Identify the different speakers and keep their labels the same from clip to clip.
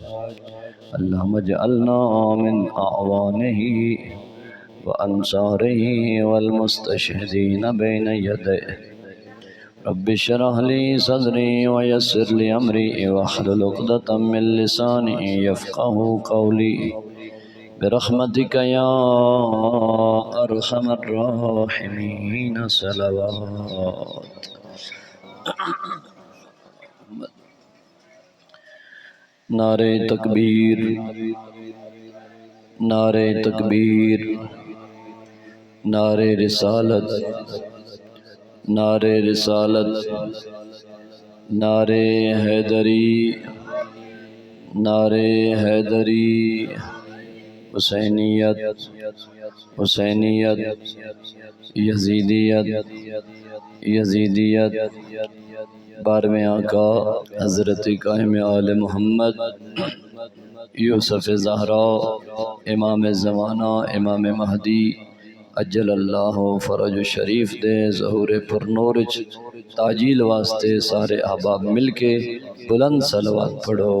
Speaker 1: اللهم اجعلنا من أعوانه وأنصاره والمستشهدين بين يديه رب اشرح لي صدري ويسر لي أمري واحلل عقدة من لساني يفقهوا قولي برحمتك يا أرحم الراحمين صلوات نعرہ تکبیر نعرہ تکبیر نعرہ رسالت نعرہ رسالت نعرہ حیدری نعرہ حیدری حسینیت حسینیت یزیدیت یزیدیت بارہویں آقا حضرت قائم آل محمد یوسف زہرا امام زمانہ امام مہدی اجل اللہ فرج شریف دے ظہور پر نورج تاجیل واسطے سارے احباب مل کے بلند صلوات پڑھو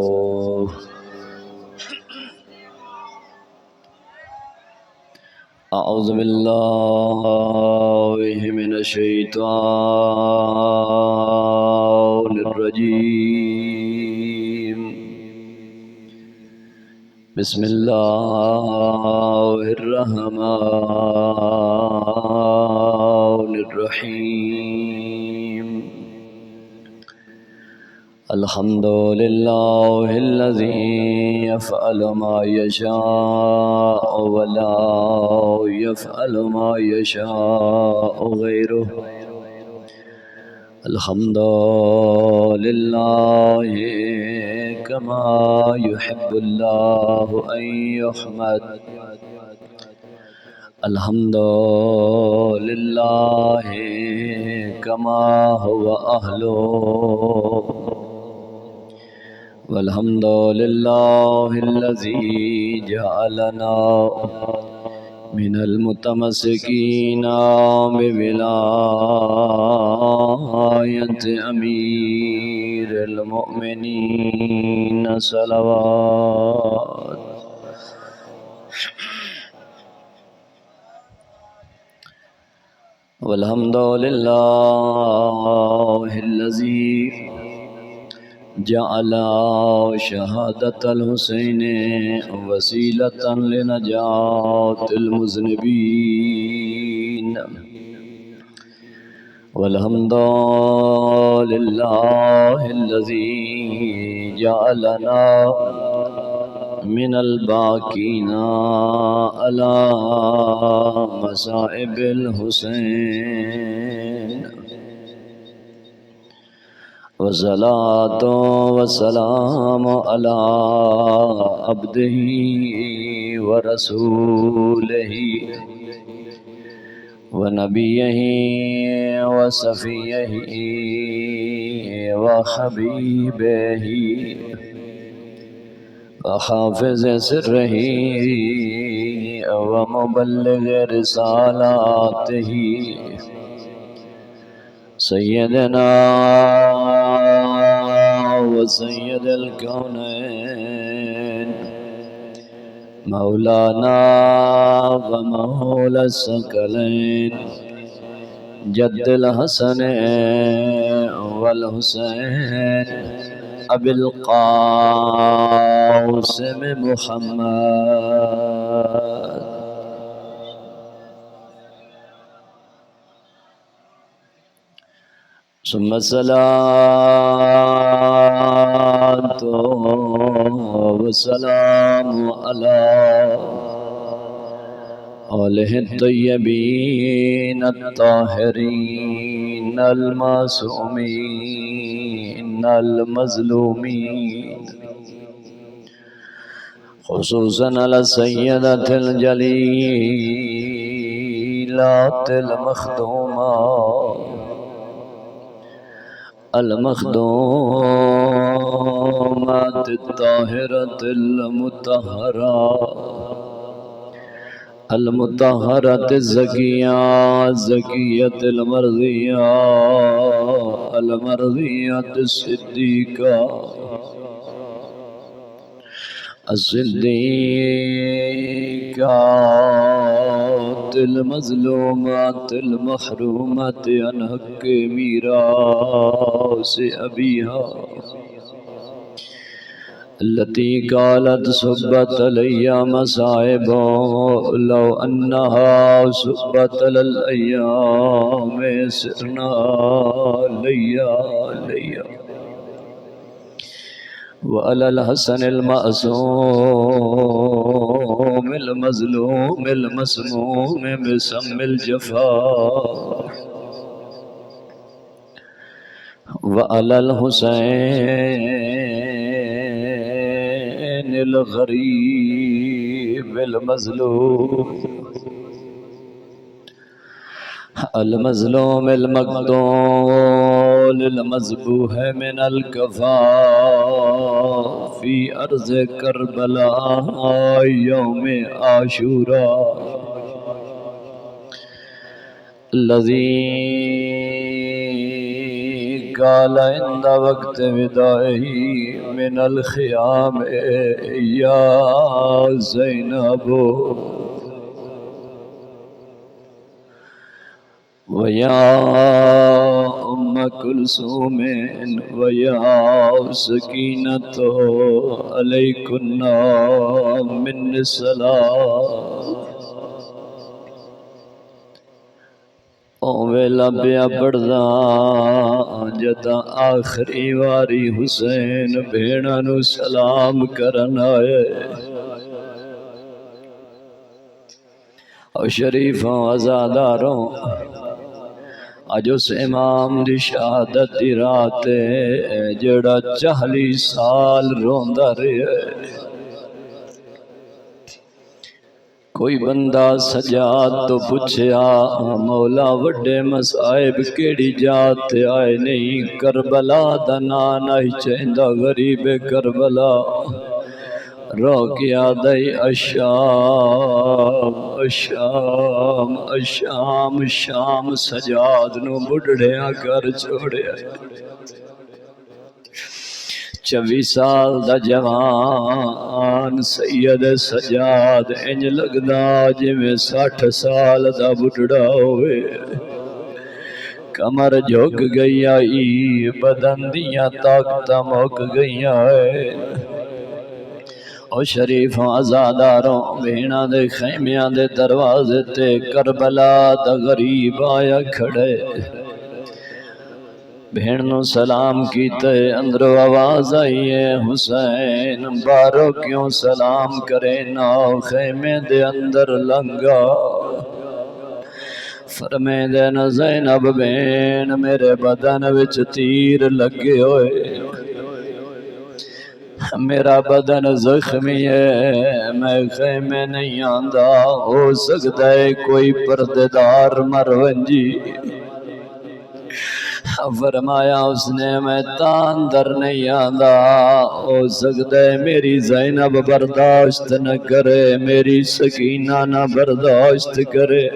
Speaker 1: اعوذ باللہ من الشیطان الرجیم بسم اللہ الرحمن الرحیم الحمد للہ الذی يفعل ما يشاء ولا يفعل ما يشاء غيره الحمد للہ كما يحب الله أن يحمد الحمد للہ كما هو أهله والحمد للہ الذي جعلنا من المتمسكين بولاية أمير المؤمنين صلوات والحمد للہ الذي جعل شہادت الحسین وسیلة لنجاة المذنبین والحمد للہ الذی جعلنا من الباکین علی مصائب الحسین والصلاة والسلام على عبده ورسوله ونبيه وصفيه وحبيبه وحافظ سره ومبلغ رسالاته سیدنا وسید الکونین مولانا ومولا الثقلین جد الحسن والحسین ابی القاسم محمد ثم الصلاة والسلام على آله الطيبين الطاهرين المعصومين المظلومين خصوصا على السيدة الجليلات المخدومات المخدومات الطاهرة المطهرة الزكية الزكية المرضية الصديقة الصديقات المظلومات المحرومات عن حق میراث أبيها التي قالت صبت علي مصائب لو أنها صبت على الأيام سرنا ليا وعلى الحسن المأسوم المظلوم المسموم بسم الجفا وعلى الحسين الغريب المظلوم المقتول المذبوح من الكفا في أرض كربلاء يوم عاشوراء الذي قال عند وقت ودائه من الخيام يا زينب ويا أم كلثوم ويا سكينة عليكن من السلام ویلا پیا پڑھدا جدا آخری واری حسین بھیڑاں نو سلام کرن آئے اور شریفاں عزاداراں اج اس امام دی شہادت دی رات جڑا 40 سال روندا رہیا کوئی بندہ سجاد تو پوچھیا مولا وڈے مصائب کیڑی جات تے آئے نہیں کربلا دا نام نہیں چاہندا غریب کربلا رو کیا دئی اشام اشام اشام شام سجاد نو بڑھڑیاں کر چھوڑیا 24 سال دا جوان سید سجاد انج لگدا جویں 60 سال دا بڑھڑا ہوئے کمر جھک گئی آئی بدن دیاں طاقتاں مک گئیاں او شریف عزاداروں بھیڑاں دے خیمیاں دے دروازے تے کربلا دا غریب آیا کھڑے بھیڑ نو سلام کیتے اندرو آواز آئی ہے حسین بارو کیوں سلام کرے نا خیمے دے اندر لنگا فرمے دے نا زینب بین میرے بدن وچ تیر لگے ہوئے میرا بدن زخمی ہے میں خیمے نہیں آندا ہو سکتا ہے کوئی پردیدار مرونجی فرمایا اس نے میں تاندر نہیں آندا ہو سکتا ہے میری زینب برداشت نہ کرے میری سکینہ نہ برداشت کرے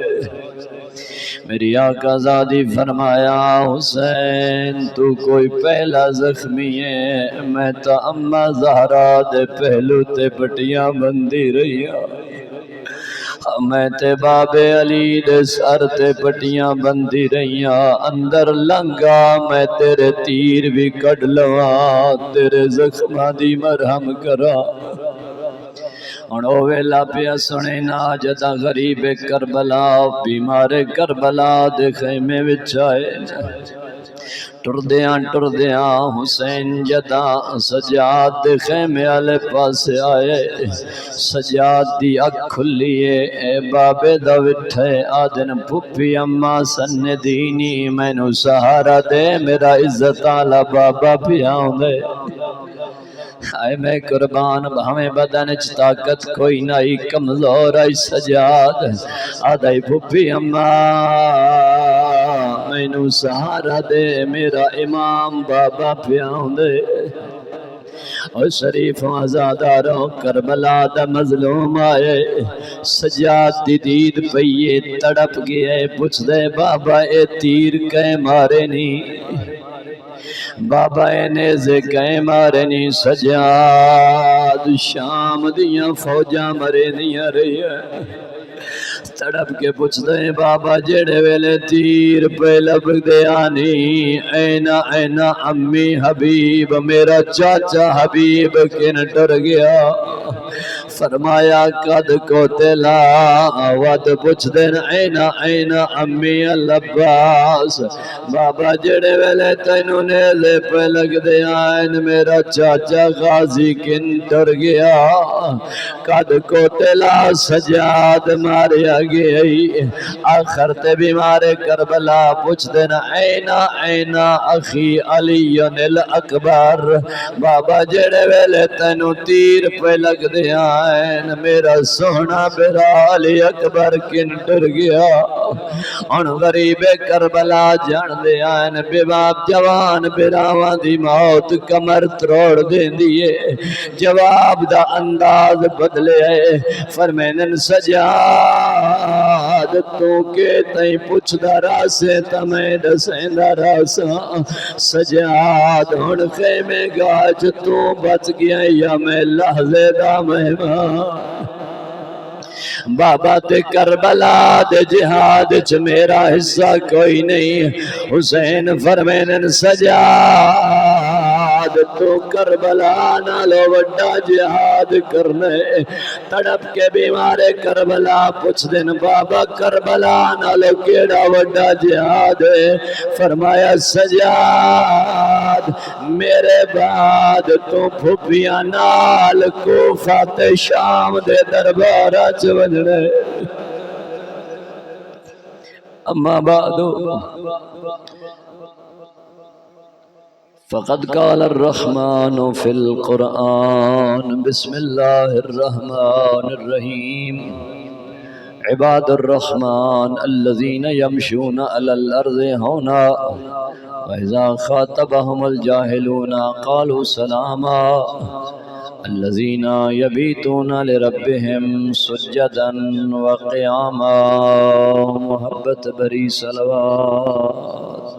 Speaker 1: میری آقا زادی فرمایا حسین تو کوئی پہلا زخمی ہے میں تو اماں زہرا دے پہلو تے پٹیاں بندی رہی میں تے بابے علی دے سر تے پٹیاں بندی رہیاں اندر لنگا میں تیرے تیر بھی کڈ لواں تیرے زخمہ دی مرہم کرا او ویلا پیا سنے نا جدا غریب کربلا بیمار کربلا دے خیمے وچ آئے ٹردیاں حسین جدا سجاد دے خیمے والے پاس آئے سجاد دی اکھ کھلی اے بابے دا وٹھے آدن پھپھی اماں سن دینی مینو سہارا دے میرا عزت آلا بابا پیاؤں دے آئے میں قربان بھامے بدن چ طاقت کوئی نائی کمزور آئی سجاد آدھائی پھپھی اماں مینو سہارا دے میرا امام بابا پیاؤں دے اور شریف آزاداروں کربلا دا مظلوم آئے سجاد دی دید پئیے تڑپ گئے پوچھ دے بابا اے تیر کہیں مارے نہیں بابا نیزے کہیں مارے نہیں سجاد شام دیاں فوجاں مرے نہیں رہی ہے تڑپ کے پوچھ دیں بابا جڑے ویلے تیر پہ لب دے آنی اینا اینا امی حبیب میرا چاچا حبیب کن ڈر گیا فرمایا قد کو تلا ود پوچھ دین اینا اینا امی العباس بابا جڑے ویلے تینوں نیزے پہ لگ دے آئین میرا چاچا غازی کن ڈر گیا قد کو تلا سجاد ماریا گئی آخر تے بیمارے کربلا پوچھ دینا اینا اینا اخی علی الاکبر بابا جڑے ویلے تینوں تیر پہ لگ دیا میرا سونا میرا علی اکبر کن ڈر گیا ان غریب کربلا جان دیا بے باپ جوان براواں دی موت کمر تروڑ دین دیئے جواب دا انداز بدلے فرمینن سجاد تو کے تائیں پوچھ دا راسے تمہیں دسیں دا راسا سجاد ہن خیمے گاج تو بچ گیا یا میں لحظے دا مہمان بابا تے کربلا دے جہاد چ میرا حصہ کوئی نہیں حسین فرمینن سجاد تو کربلا نالو وڈا جہاد کرنے تڑپ کے بیمارے کربلا پوچھ دن بابا کربلا نالو کیڑا وڈا جہاد فرمایا سجاد میرے بعد تو پھپیاں نال کوفہ تے شام دے دربارہ چوجنے اما بعد فقد قال الرحمن في القرآن بسم الله الرحمن الرحيم عباد الرحمن الذين يمشون على الأرض هونا وإذا خاطبهم الجاهلون قالوا سلاما الذين يبيتون لربهم سجدا وقياما محبت بری صلوات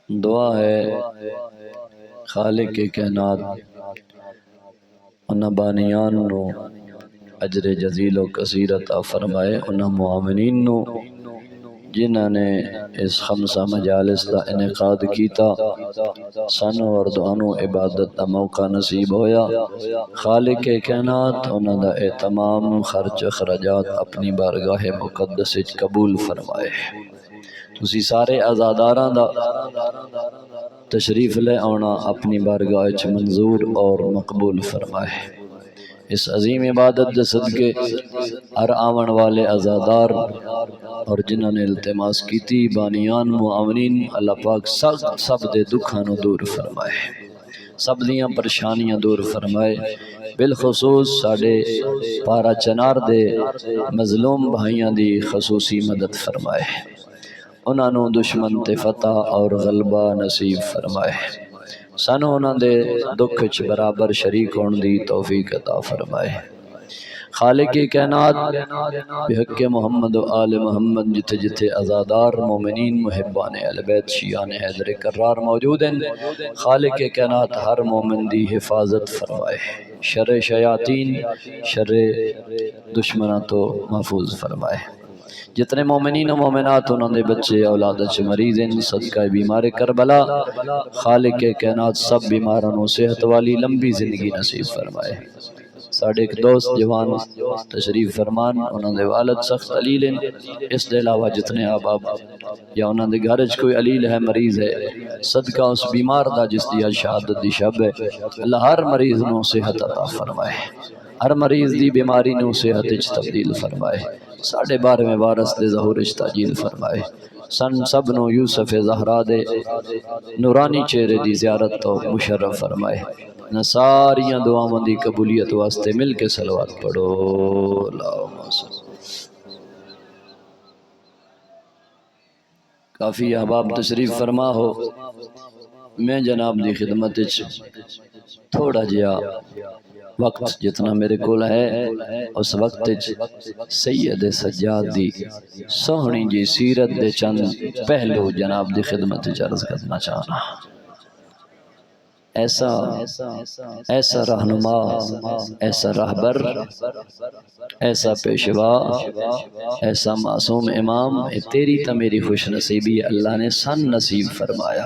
Speaker 1: دعا ہے خالق کائنات انہاں بانیان نو اجر جزیل و کثیر عطا فرمائے انہاں معاونین نو جنہاں نے اس خمسہ مجالس دا انعقاد کیتا سانو اور دعانو عبادت دا موقع نصیب ہویا خالق کائنات انہاں دا تمام خرچ اخراجات اپنی بارگاہ مقدس وچ قبول فرمائے تسی سارے عزاداراں دا تشریف لے آنا اپنی بارگاہ وچ منظور اور مقبول فرمائے اس عظیم عبادت دے صدقے ہر آون والے عزادار اور جنہاں نے التماس کیتی بانیان معاونین اللہ پاک سب دے دکھاں نو دور فرمائے سب دیاں پریشانیاں دور فرمائے بالخصوص ساڑے پارا چنار دے مظلوم بھائیاں دی خصوصی مدد فرمائے انہاں نو دشمن تے فتح اور غلبہ نصیب فرمائے سانو انہاں دے دکھ چ برابر شریک ہون دی توفیق عطا فرمائے خالق کائنات بحق محمد و آل محمد جتھے جتھے عزادار مومنین محبان اہل بیت شیعان حیدر کرار موجود ہیں خالق کائنات ہر مومن دی حفاظت فرمائے شر شیاطین شر دشمنہ تو محفوظ فرمائے جتنے مومنین و مومنات انہوں نے بچے اولاد چ مریض ہیں صدقہ بیمار کربلا خالق کائنات سب بیماروں کو صحت والی لمبی زندگی نصیب فرمائے ساڑھے ایک دوست جوان تشریف فرمان انہوں نے والد سخت علیل ہیں اس دے علاوہ جتنے آباب یا انہوں نے گھرج کوئی علیل ہے مریض ہے صدقہ اس بیمار دا جس دیا شہادت دی شب ہے اللہ ہر مریض نو صحت عطا فرمائے ہر مریض دی بیماری نو صحت اچ تبدیل فرمائے ساڑھے 12ویں وارث دے ظہور اچ تاجیل فرمائے سن سب نو یوسف زہرا دے نورانی چہرے دی زیارت تو مشرف فرمائے نہ ساریاں دعاوں دی قبولیت واسطے مل کے صلوات پڑھو اللہم صل کافی احباب تشریف فرما ہو میں جناب دی خدمت تھوڑا جیا وقت جتنا میرے کول ہے اس وقت سید سجاد دی سوہنی جی سیرت دے چند پہلو جناب دی خدمت عرض کرنا چاہنا۔ ایسا رہنما، ایسا رہبر، ایسا پیشوا، ایسا معصوم امام، تیری تا میری خوش نصیبی اللہ نے سن نصیب فرمایا۔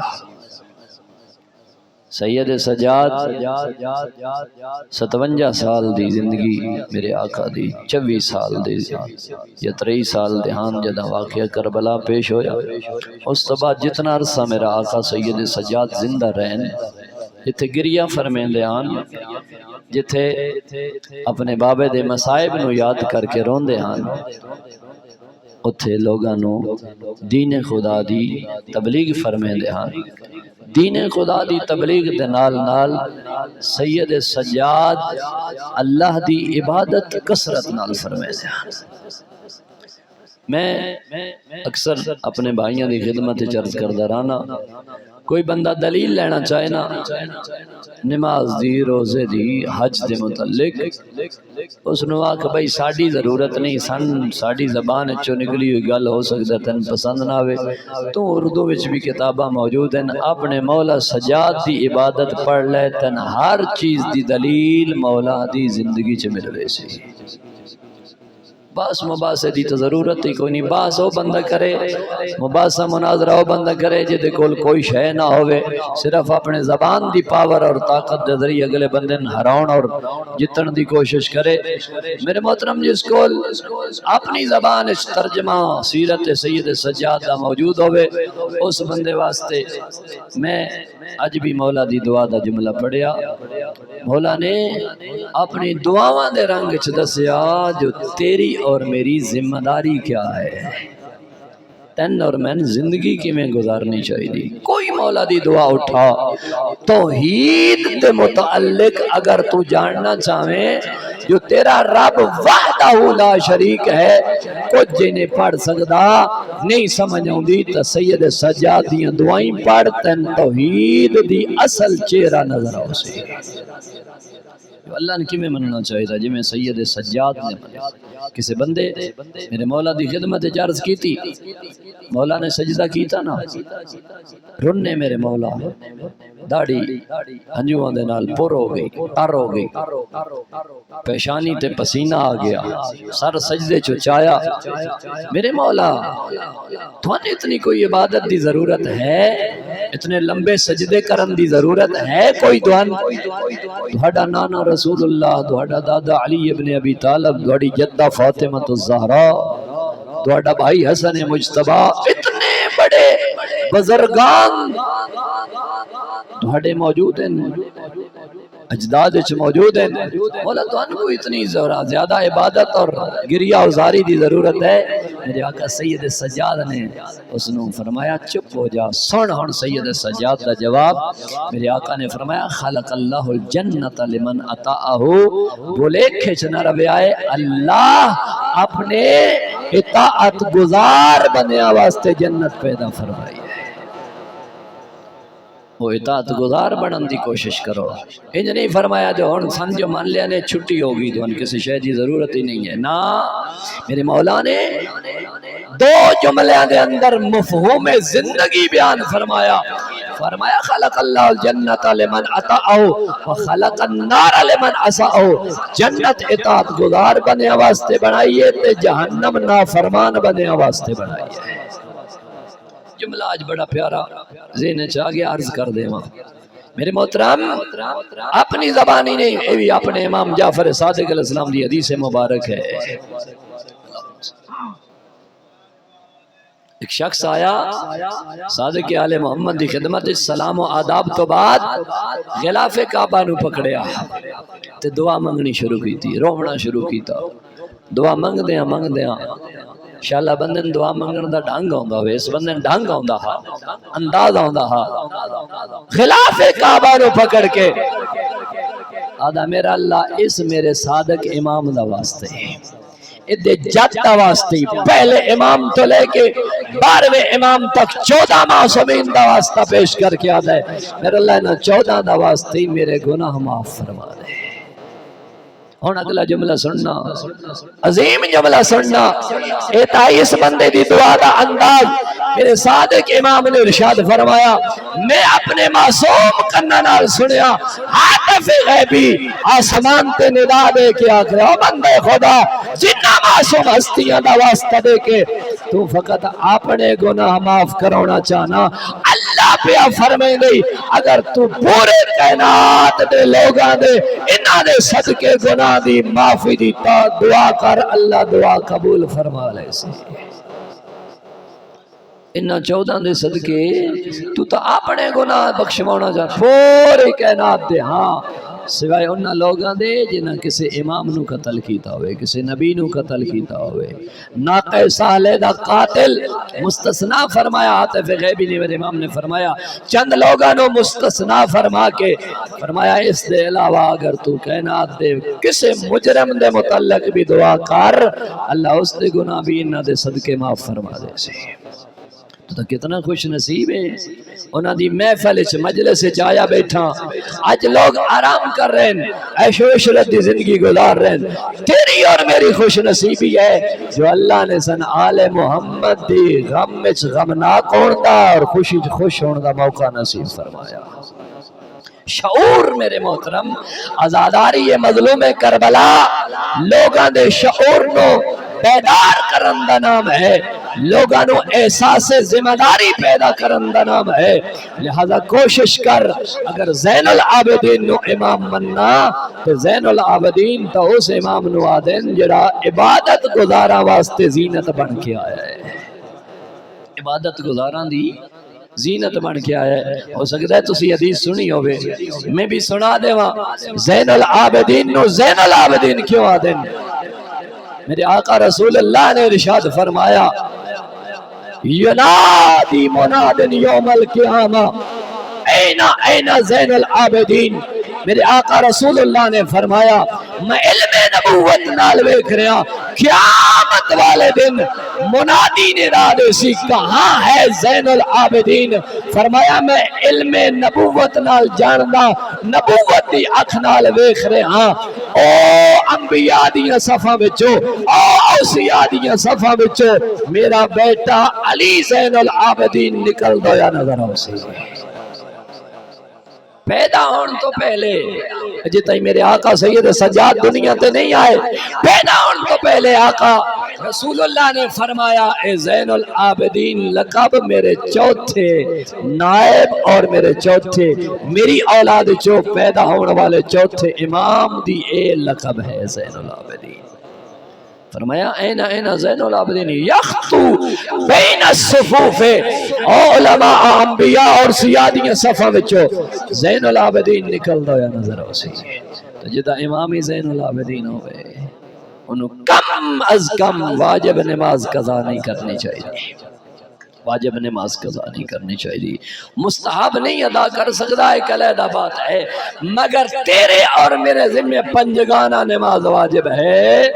Speaker 1: سید سجاد 57 سال دی زندگی میرے آقا دی، 24 سال دی یا 23 سال دہان جدہ واقعہ کربلا پیش ہویا۔ اس تو بعد جتنا عرصہ میرا آقا سید سجاد زندہ رہن، جتھے گریہ فرمین دیان، جتھے اپنے بابے دے مسائب نو یاد کر کے رون دیان، اتھے لوگانو دین خدا دی تبلیغ فرمین دیان۔ دین خدا دی تبلیغ دے نال نال سید سجاد اللہ دی عبادت کثرت نال فرمین دیان۔ میں اکثر اپنے بھائیاں دی خدمت عرض کردہ رانا، کوئی بندہ دلیل لینا چاہے نا نماز دی، روزے دی، حج دے متعلق، اس نے کہا کہ بھائی ساڑی ضرورت نہیں، ساڑی زبان چو نکلی ہوئی گل ہو سکتا تن پسند نہ ہوئے تو اردو وچ بھی کتابہ موجود ہیں، اپنے مولا سجاد دی عبادت پڑھ لے تن ہر چیز دی دلیل مولا دی زندگی چ ملوے سی۔ باس مباحثے دی تو ضرورت ہی کوئی نہیں، باس وہ بندہ کرے، مباحثہ مناظرہ وہ بندہ کرے جدے کول کوئی شے نہ ہوئے، صرف اپنے زبان دی پاور اور طاقت دے ذریعے اگلے بندے ہراؤن اور جتن دی کوشش کرے۔ میرے محترم جس کول اپنی زبان اس ترجمہ سیرت سید سجاد دا موجود ہوئے، اس بندے واسطے میں اج بھی مولا دی دعا دا جملہ پڑھیا۔ مولا نے اپنی دعاواں دے رنگ چ دسیا جو تیری اور میری ذمہ داری کیا ہے، تن اور میں زندگی کی میں گزارنی چاہیے۔ کوئی مولا دی دعا اٹھا توحید دے متعلق اگر تو جاننا چاہیں جو تیرا رب وحدہ لا شریک ہے، کچھ جنہیں پڑھ سکدا نہیں سمجھ آؤندی تو سید سجاد دیاں دعائیں پڑھ تن توحید دی اصل چہرہ نظر آؤ سی۔ اللہ نے کیوں مننا چاہیے تھا جی میں سید سجاد نے مننا۔ کسی بندے میرے مولا دی خدمت عرض کی تھی، مولا نے سجدہ کیتا نا، رننے میرے مولا داڑھی ہنجوان دے نال پر ہو گئی، تر ہو گئی، پیشانی تے پسینہ آ گیا، سر سجدے چایا۔ میرے مولا تھوڑے اتنی کوئی عبادت دی ضرورت ہے، اتنے لمبے سجدے کرن دی ضرورت ہے کوئی دوان؟ دوہڑا نانا رسول اللہ، دوہڑا دادا علی ابن ابی طالب، دوہڑی جدہ فاطمہ الزہرا، دوہڑا بھائی حسن مجتبہ، اتنے بڑے بزرگان دوہڑے موجود ہیں، اجداد اچھ موجود ہیں۔ مولا تو ان کو اتنی زیادہ عبادت اور گریہ اوزاری دی ضرورت ہے۔ میرے آقا سید سجاد نے اس نے فرمایا چپ ہو جا، سن ہن سید سجاد دا جواب۔ میرے آقا نے فرمایا خلق اللہ الجنت لمن اطاعہ، بولے کھچ نہ روے آئے اللہ اپنے اطاعت گزار بنیا واسطے جنت پیدا فرمائی ہے۔ وہ اطاعت گزار بڑھن دی کوشش کرو، انج نہیں فرمایا جو ہن سمجھو مان لیا نے چھٹی ہوگی تو ان کسی شے دی ضرورت ہی نہیں ہے۔ نا میرے مولا نے دو جملے دے اندر مفہوم زندگی بیان فرمایا۔ فرمایا خلق اللہ الجنت لمن اطاعہ وخلق النار لمن عصاہ، جنت اطاعت گزار بنیا واسطے بنائیے تے جہنم نافرمان بنیا واسطے بنائیے۔ جملہ آج بڑا پیارا ذہن چاہ گیا، عرض کر دے ماں میرے محترم اپنی زبانی نہیں، یہ بھی اپنے امام جعفر صادق علیہ السلام دی حدیث مبارک ہے۔ ایک شخص آیا صادق آل محمد دی خدمت سلام و آداب تو بعد غلاف کعبہ نو پکڑیا تے دعا منگنی شروع کی تھی، رونا شروع کی تھا، دعا منگ دیاں شاءاللہ بندن دعا منگن دا ڈھنگ آندا ہوئے، اس بندن ڈھنگ آندا ہا، انداز آندا ہا، غلاف کعبہ نو پکڑ کے آدھا میرا اللہ اس میرے صادق امام دا واسطے ادھے جد دا واسطے پہلے امام تو لے کے 12ویں امام تک 14 معصومین دا واسطہ پیش کر کے آدھا ہے میرا اللہ انہا 14 دا واسطے میرے گناہ معاف فرما دے۔ ہن اگلا جملہ سننا، عظیم جملہ سننا، اے تائی اس بندے دی دعا دا انداز میرے صادق امام نے ارشاد فرمایا، میں اپنے معصوم کناں نال سنیا ہاتف غیبی آسمان تے ندا دے کے آکھے او بندے خدا جنہ معصوم ہستیاں دا واسطہ دے کے تو فقط اپنے گناہ معاف کرونا چاہنا، اللہ پہ فرمائے گئی اگر تو پورے کائنات دے لوگاں دے انہاں دے صدقے گناہ دی معافی دی تا دعا کر، اللہ دعا قبول فرما لے سی۔ انہاں 14 دے صدقے تو اپنے گناہ بخشوانا جا پورے کائنات دے، ہاں سوائے انہاں لوگاں دے جنہاں کسی امام نو قتل کیتا ہوئے، کسی نبی نو قتل کیتا ہوئے، ناقہ صالح دا قاتل مستثنا فرمایا، عاطف غیبی نے میرے امام نے فرمایا چند لوگاں نو مستثنا فرما کے فرمایا اس دے علاوہ اگر تو کائنات دے کسی مجرم دے متعلق بھی دعا کر اللہ اس دے گناہ بھی انہاں دے صدقے معاف فرما دے سی۔ تو کتنا خوش نصیب ہے انہاں دی محفل وچ مجلس وچ آیا بیٹھا، آج لوگ آرام کر رہے ہیں، عیش و عشرت دی زندگی گزار رہے ہیں، تیری اور میری خوش نصیبی ہے جو اللہ نے سن آل محمد دی غم وچ غمناک ہون دا اور خوشی وچ خوش ہون دا موقع نصیب فرمایا۔ شعور میرے محترم آزاداری مظلوم کربلا لوگاں دے شعور نو بیدار کرن دا نام ہے، لوگاں نو احساس ذمہ داری پیدا کرن دا نام ہے، لہذا کوشش کر اگر زین العابدین نو امام مننا تو زین العابدین تو اس امام نو آدن جڑا عبادت گزاراں واسطے زینت بن کے آیا ہے، عبادت گزاراں دی زینت بن کے آیا ہے۔ ہو سکتا ہے تسی حدیث سنی ہوئے، میں بھی سنا دے وہاں زین العابدین نو زین العابدین کیوں آدن؟ میرے آقا رسول اللہ نے ارشاد فرمایا ینادی منادن یوم القیامہ این زین العابدین، میرے آقا رسول اللہ نے فرمایا میں علم نبوت نال ویکھ رہا قیامت والے دن منادی نے رادے سی کہاں ہے زین العابدین، فرمایا میں علم نبوت نال جاندا نبوت دی اکھ نال ویکھ رہا او انبیاء دیاں صفاں وچوں او اوصیاء دیاں صفاں وچوں میرا بیٹا علی زین العابدین نکل دویا نظر آؤ سی۔ پیدا ہون تو پہلے جتائی میرے آقا سید سجاد دنیا تے نہیں آئے، پیدا ہون تو پہلے آقا رسول اللہ نے فرمایا اے زین العابدین لقب میرے چوتھے نائب اور میرے چوتھے میری اولاد جو پیدا ہونے والے چوتھے امام دی اے لقب ہے زین العابدین۔ فرمایا این زین العابدین یخطو بین الصفوف علماء انبیاء اور سیادی صفحہ وچو زین العابدین نکل دو یا نظر ہو سی۔ تو جدا امامی زین العابدین ہوئے انہوں کم از کم واجب نماز قضا نہیں کرنی چاہیے، واجب نماز قضا نہیں کرنی چاہیے، مستحب نہیں ادا کر سکتا ہے، علیحدہ بات ہے، مگر تیرے اور میرے ذمہ پنجگانہ نماز واجب ہے،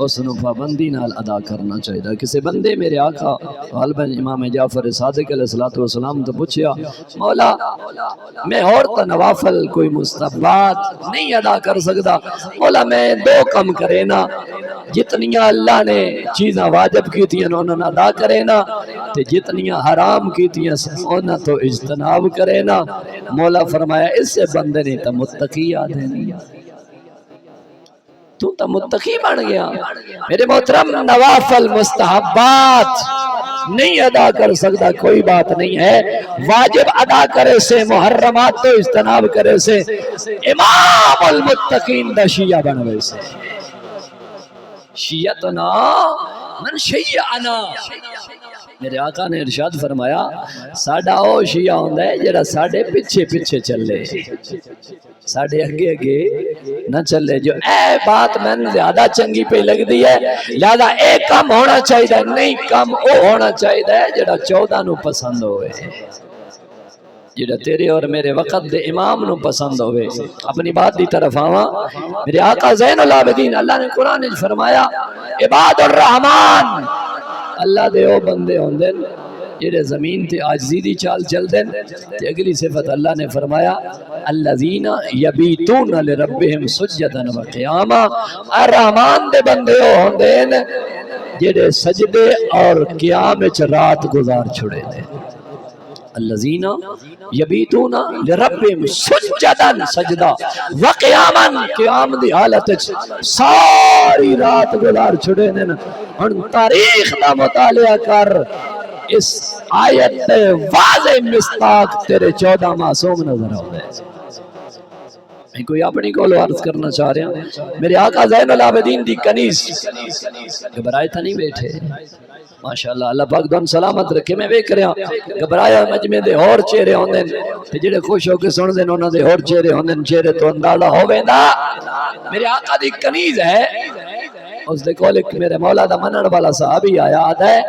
Speaker 1: اس نو پابندی نال ادا کرنا چاہیے۔ کسی بندے میرے آقا غالباً امام جعفر صادق علیہ السلام تو پوچھیا مولا میں اور تا نوافل کوئی مستحبات نہیں ادا کر سکتا، مولا میں دو کم کرے نا، جتنیاں اللہ نے چیزاں واجب کی تھی انہوں نے ادا کرے نا، تے جتنیاں حرام کی تھی انہوں تو اجتناب کرے نا۔ مولا فرمایا اس سے بندے نے تا متقی آدھے نہیں، تو تا متقی بن گیا۔ میرے محترم نوافل مستحبات نہیں ادا کر سکتا کوئی بات نہیں ہے، واجب ادا کرے سے محرمات تو اجتناب کرے سے امام المتقین دا شیعہ بنوے سے۔ شیعتنا من شیعنا، میرے آقا نے ارشاد فرمایا ساڑھا او شیعہ ہوندہ ہے جڑا ساڑھے پیچھے پیچھے چلے، ساڑھے اگے اگے نہ چلے، جو اے بات میں زیادہ چنگی پہ لگ دی ہے لہذا اے کم ہونا چاہیے، نہیں کم او ہونا چاہیے جڑا 14 نو پسند ہوئے، جڑا تیرے اور میرے وقت دے امام نو پسند ہوئے۔ اپنی بات دی طرف آواں، میرے آقا زین العابدین اللہ نے قرآن فرمایا عباد الرحمن، اللہ دے او بندے ہوندے جڑے زمین تے عاجزی دی چال چل دین تے اگلی صفت اللہ نے فرمایا الذین یبیتون لربہم سجدا و قیاما، الرحمن دے بندے ہوندے نے جڑے سجدے اور قیام وچ رات گزار چھڑے دے۔ الذین یبیتون لربہم سجدا سجدہ و قیاما، قیام دی حالت وچ ساری رات گزار چھڑے نے۔ ہن تاریخ دا مطالعہ کر، اس آیت تے واضح مصداق تیرے 14 معصوم نظر آتے ہیں۔ میں کوئی اپنی کو عرض کرنا چاہ رہا ہوں، میرے آقا زین العابدین دی کنیز گھبرائے تھا نہیں بیٹھے، ماشاءاللہ اللہ پاک دون سلامت رکھے۔ میں ویکھ رہا گھبرایا مجمع دے اور چہرے ہوندے تے جڑے خوش ہو کے سن دے انہاں دے اور چہرے ہوندے، چہرے تو اندازہ ہوویندا میرے آقا دی کنیز ہے۔ اس دے کول ایک میرے مولا دا منن والا صحابی آیا، آتا ہے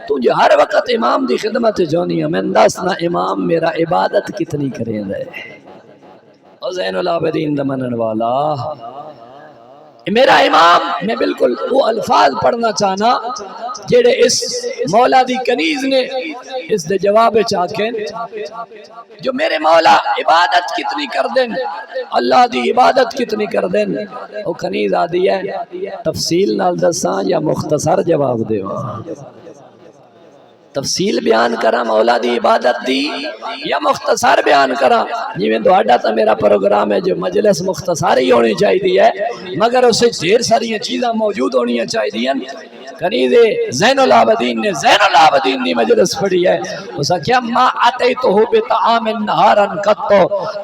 Speaker 1: تجھے ہر وقت امام دی خدمت جونی ہے، میں دسنا امام میرا عبادت کتنی کریں دے۔ اور زین العابدین دا منن والا میرا امام، میں بالکل وہ الفاظ پڑھنا چاہنا جڑے اس مولا دی کنیز نے اس دے جواب چاکیں جو میرے مولا عبادت کتنی کر دیں، اللہ دی عبادت کتنی کر دیں۔ وہ کنیز آدھی ہے تفصیل نال دساں یا مختصر جواب دے، تفصیل بیان کرا مولا دی عبادت دی یا مختصر بیان کرا؟ جی میں دوڑا تا میرا پروگرام ہے جو مجلس مختصر ہی ہونی چاہیے ہے، مگر اسے ڈھیر ساری چیزاں موجود ہونی چاہیے۔ کنیز زین العابدین نے زین العابدین دی مجلس پڑھی ہے، اسا کیا ما اتیتہ بطعام نہارا قط،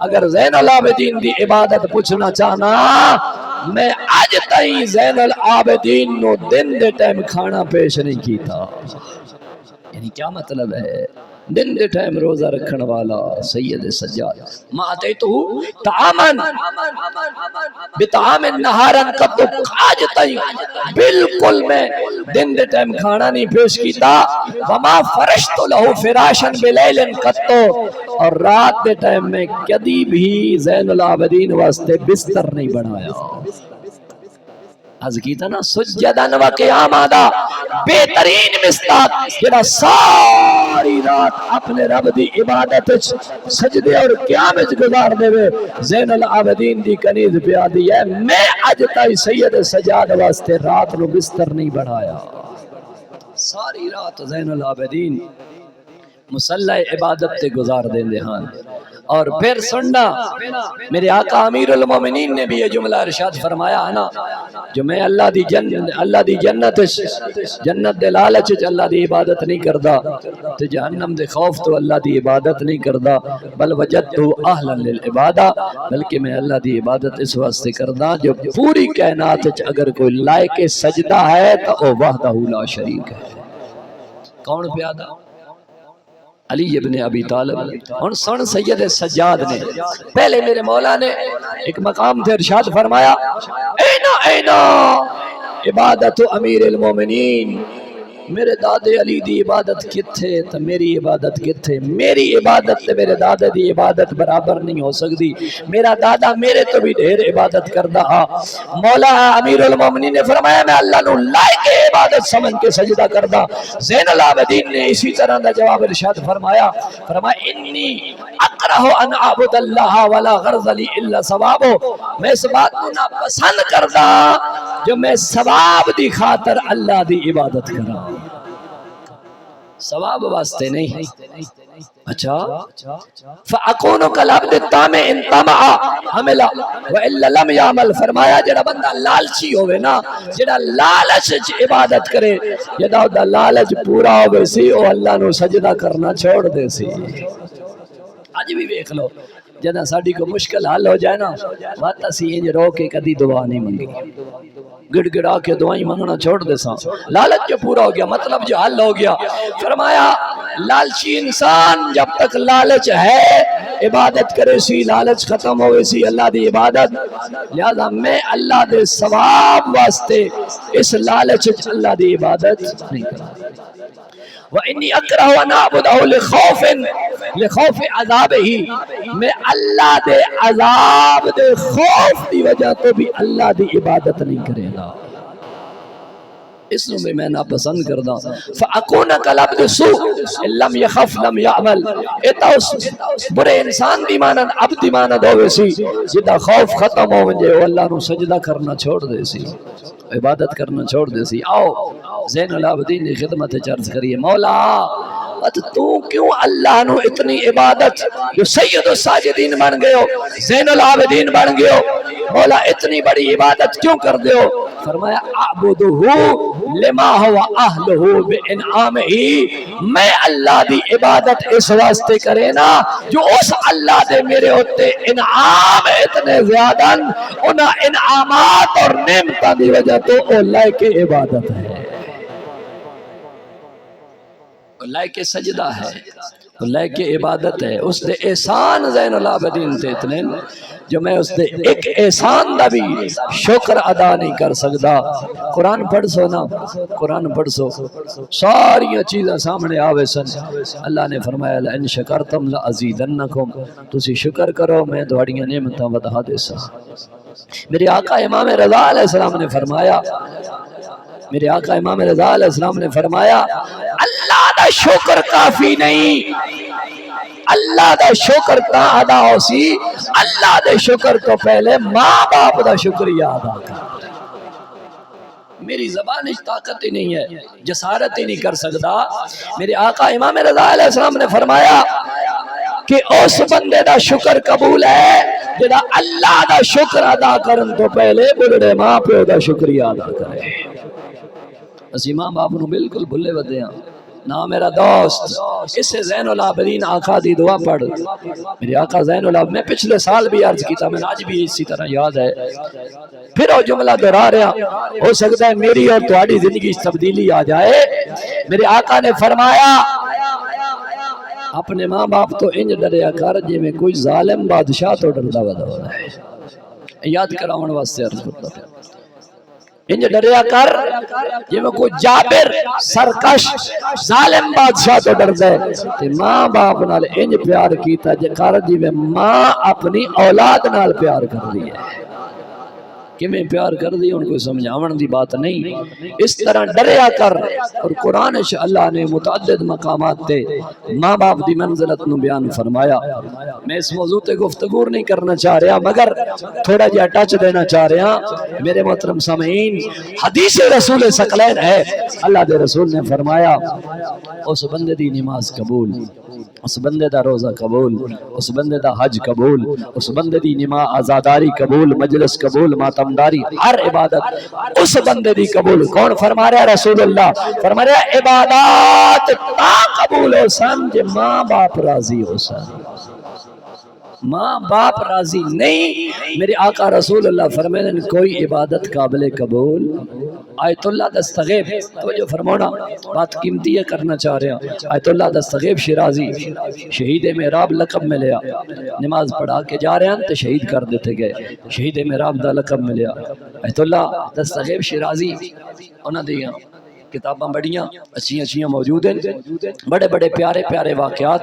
Speaker 1: اگر زین العابدین دی عبادت پوچھنا چاہنا میں آج تائیں زین العابدین نو دن دے ٹائم کھانا پیش نہیں کیتا۔ یعنی کیا مطلب ہے؟ دن دے ٹائم روزہ رکھن والا سید سجاد ما اتیتہ طعاما بطعام نہارا قط، آج تائیں بالکل میں دن دے ٹائم کھانا نہیں پیش کیتا۔ وما فرشت لہو فراشا بلیل قط، اور رات دے ٹائم میں کدی بھی زین العابدین واسطے بستر نہیں بنایا۔ از کیتا نا سجدن و قیاما دا بہترین مصداق جڑا ساری رات اپنے رب دی عبادت سجدے اور قیام وچ گزار دے وے، زین العابدین دی کنیز پیا دی ہے میں اج تائی سید سجاد واسطے رات نو بستر نہیں بنایا۔ ساری رات زین العابدین مسلح عبادت تے گزار دیں دے ہاں۔ اور پھر سننا میرے آقا امیر المومنین نے بھی یہ جملہ ارشاد فرمایا ہے نا، جو میں اللہ دی جنت دے لالچ اللہ دی عبادت نہیں کردا تو جہنم دے خوف تو اللہ دی عبادت نہیں کردا، بل وجدتو اہلا للعبادہ، بلکہ میں اللہ دی عبادت اس واسطے کردا جو پوری کائنات اگر کوئی لائق سجدہ ہے تو وہ وحدہ لا شریک ہے۔ کون پیادہ؟ علی ابن ابی طالب۔ ان سن سید سجاد نے پہلے میرے مولا نے ایک مقام تھے ارشاد فرمایا اینا اینا عبادت امیر المومنین، میرے دادے علی دی عبادت کتھے تو میری عبادت کتھے؟ میری عبادت تے میرے دادے دی عبادت برابر نہیں ہو سکتی، میرا دادا میرے تو بھی ڈھیر عبادت کردا ہا۔ مولا امیر المومنین نے فرمایا میں اللہ نو لائق عبادت سمجھ کے سجدہ کردا۔ زین العابدین نے اسی طرح دا جواب ارشاد فرمایا، فرمایا انی اکرہ ان اعبد اللہ ولا غرض لی الا ثوابو، میں اس بات کو ناپسند کردا جو میں ثواب دی خاطر اللہ دی عبادت کراں، ثواب واسطے نہیں۔ اچھا فَأَكُونُ كَالْعَبْدِ الطَّامِعِ إِن طَمَعَ عَمِلَ وَإِلَّا لَمْ يَعْمَلْ، فرمایا جڑا بندہ لالچی ہوئے نا، جڑا لالچ عبادت کرے، جڑا دا لالچ پورا ہوئے سی او اللہ نو سجدہ کرنا چھوڑ دے سی۔ آج بھی دیکھ لو جدہ ساڑی کو مشکل حل ہو جائے نا بات اسی انج رو کے کدی دعا نہیں منگی، گڑ گڑا کے دعائیں منگنا چھوڑ دے ساں، لالچ جو پورا ہو گیا مطلب جو حل ہو گیا۔ فرمایا لالچی انسان جب تک لالچ ہے عبادت کرے سی، لالچ ختم ہوئے سی اللہ دی عبادت، لہذا میں اللہ دے ثواب واسطے اس لالچ اللہ دی عبادت نہیں کرتا۔ وَإِنِّي أَكْرَهُ أَنْ أَعْبُدَهُ لِخَوْفِ عَذَابِهِ، میں اللہ دے عذاب دے خوف دی وجہ تو بھی اللہ دی عبادت نہیں کرے گا۔ اس نو بھی میں ناپسند کردا فاکون کالعبد السوء لم یخف لم یعمل اتا اس برے انسان دی مانن عبد دی مانن ہوے سی جدا خوف ختم ہو ونجے وہ اللہ نو سجدہ کرنا چھوڑ دے سی عبادت کرنا چھوڑ دے سی آؤ زین العابدین کی خدمت چرچ کریے مولا تو کیوں اللہ نو اتنی عبادت جو سید الساجدین بن گئے ہو زین العابدین بن گئے ہو مولا اتنی بڑی عبادت کیوں کر دے ہو فرمایا اعبدہ لما ہوا اہلہ بانعامہ میں اللہ دی عبادت اس واسطے کرے نا جو اس اللہ دے میرے ہوتے انعام اتنے زیادہ انہا انعامات اور نعمتہ دی وجہ تو اللہ کے عبادت ہے اللہ کے سجدہ ہے اللہ کے عبادت ہے اس دے احسان زین العابدین تے اتنے جو میں اس دے ایک احسان دا بھی شکر ادا نہیں کر سکتا قرآن پڑھ سو نا قرآن پڑھ سو ساری چیزیں سامنے آوے سن اللہ نے فرمایا لئن شکرتم لازیدنکم تسی شکر کرو میں دوڑیاں نعمتاں بتا دے سا میرے آقا امام رضا علیہ السلام نے فرمایا میرے آقا امام رضا علیہ السلام نے فرمایا اللہ دا شکر کافی نہیں اللہ دا شکر تا ادا ہو سی اللہ دے شکر تو پہلے ماں باپ دا شکریہ ادا کر میری زبان اس طاقت ہی نہیں ہے جسارت ہی نہیں کر سکتا میرے آقا امام رضا علیہ السلام نے فرمایا کہ اس بندے دا شکر قبول ہے جدا اللہ دا شکر ادا کرن تو پہلے بلڑے ماں پیو دا شکریہ ادا کرے اسی ماں باپ نو بالکل بھلے ودے ہیں نا میرا دوست اس سے زین العابدین آقا دی دعا پڑھ میرے آقا زین العابدین میں پچھلے سال بھی عرض کیتا میں آج بھی اسی طرح یاد ہے پھر وہ جملہ دہرا رہا ہو سکتا ہے میری اور تمہاری زندگی تبدیلی آ جائے میرے آقا نے فرمایا اپنے ماں باپ تو انج ڈریا کر جی میں کوئی ظالم بادشاہ تو ڈردا ودا ہے یاد کراؤن واسطے عرض کرتا انج ڈریا کر جی میں کوئی جابر سرکش ظالم بادشاہ تو ڈردا ہے تے ماں باپ نال انج پیار کیتا جے کر جی میں ماں اپنی اولاد نال پیار کر دی ہے کہ میں پیار کر دی ان کو سمجھاون دی بات نہیں اس طرح ڈریا کر اور قرآن اللہ نے متعدد مقامات تے ماں باپ دی منزلت نو بیان فرمایا میں اس موضوع تے گفتگو نہیں کرنا چاہ رہا مگر تھوڑا جہا ٹچ دینا چاہ رہا میرے محترم سامعین حدیث رسول ثقلین ہے اللہ دے رسول نے فرمایا اس بندے دی نماز قبول اس بندے دا روزہ قبول اس بندے دا حج قبول اس بندے دی نماز آزاداری قبول مجلس قبول ماتمداری ہر عبادت اس بندے دی قبول کون فرما رہا ہے رسول اللہ فرما رہا ہے عبادات تا قبول ہو سن جے ماں باپ راضی ہو سن ماں باپ راضی نہیں میرے آقا رسول اللہ فرمائے کوئی عبادت قابل قبول آیت اللہ دستغیب توجہ فرمانا بات قیمتی ہے کرنا چاہ رہے ہیں آیت اللہ دستغیب شیرازی شہید محراب لقب میں لیا نماز پڑھا کے جا رہے ہیں تو شہید کر دیتے گئے شہید محراب دا لقب میں لیا آیت اللہ دستغیب شیرازی انہاں دیا کتاباں بڑیاں اچھیاں اچھیاں موجود ہیں بڑے بڑے پیارے پیارے واقعات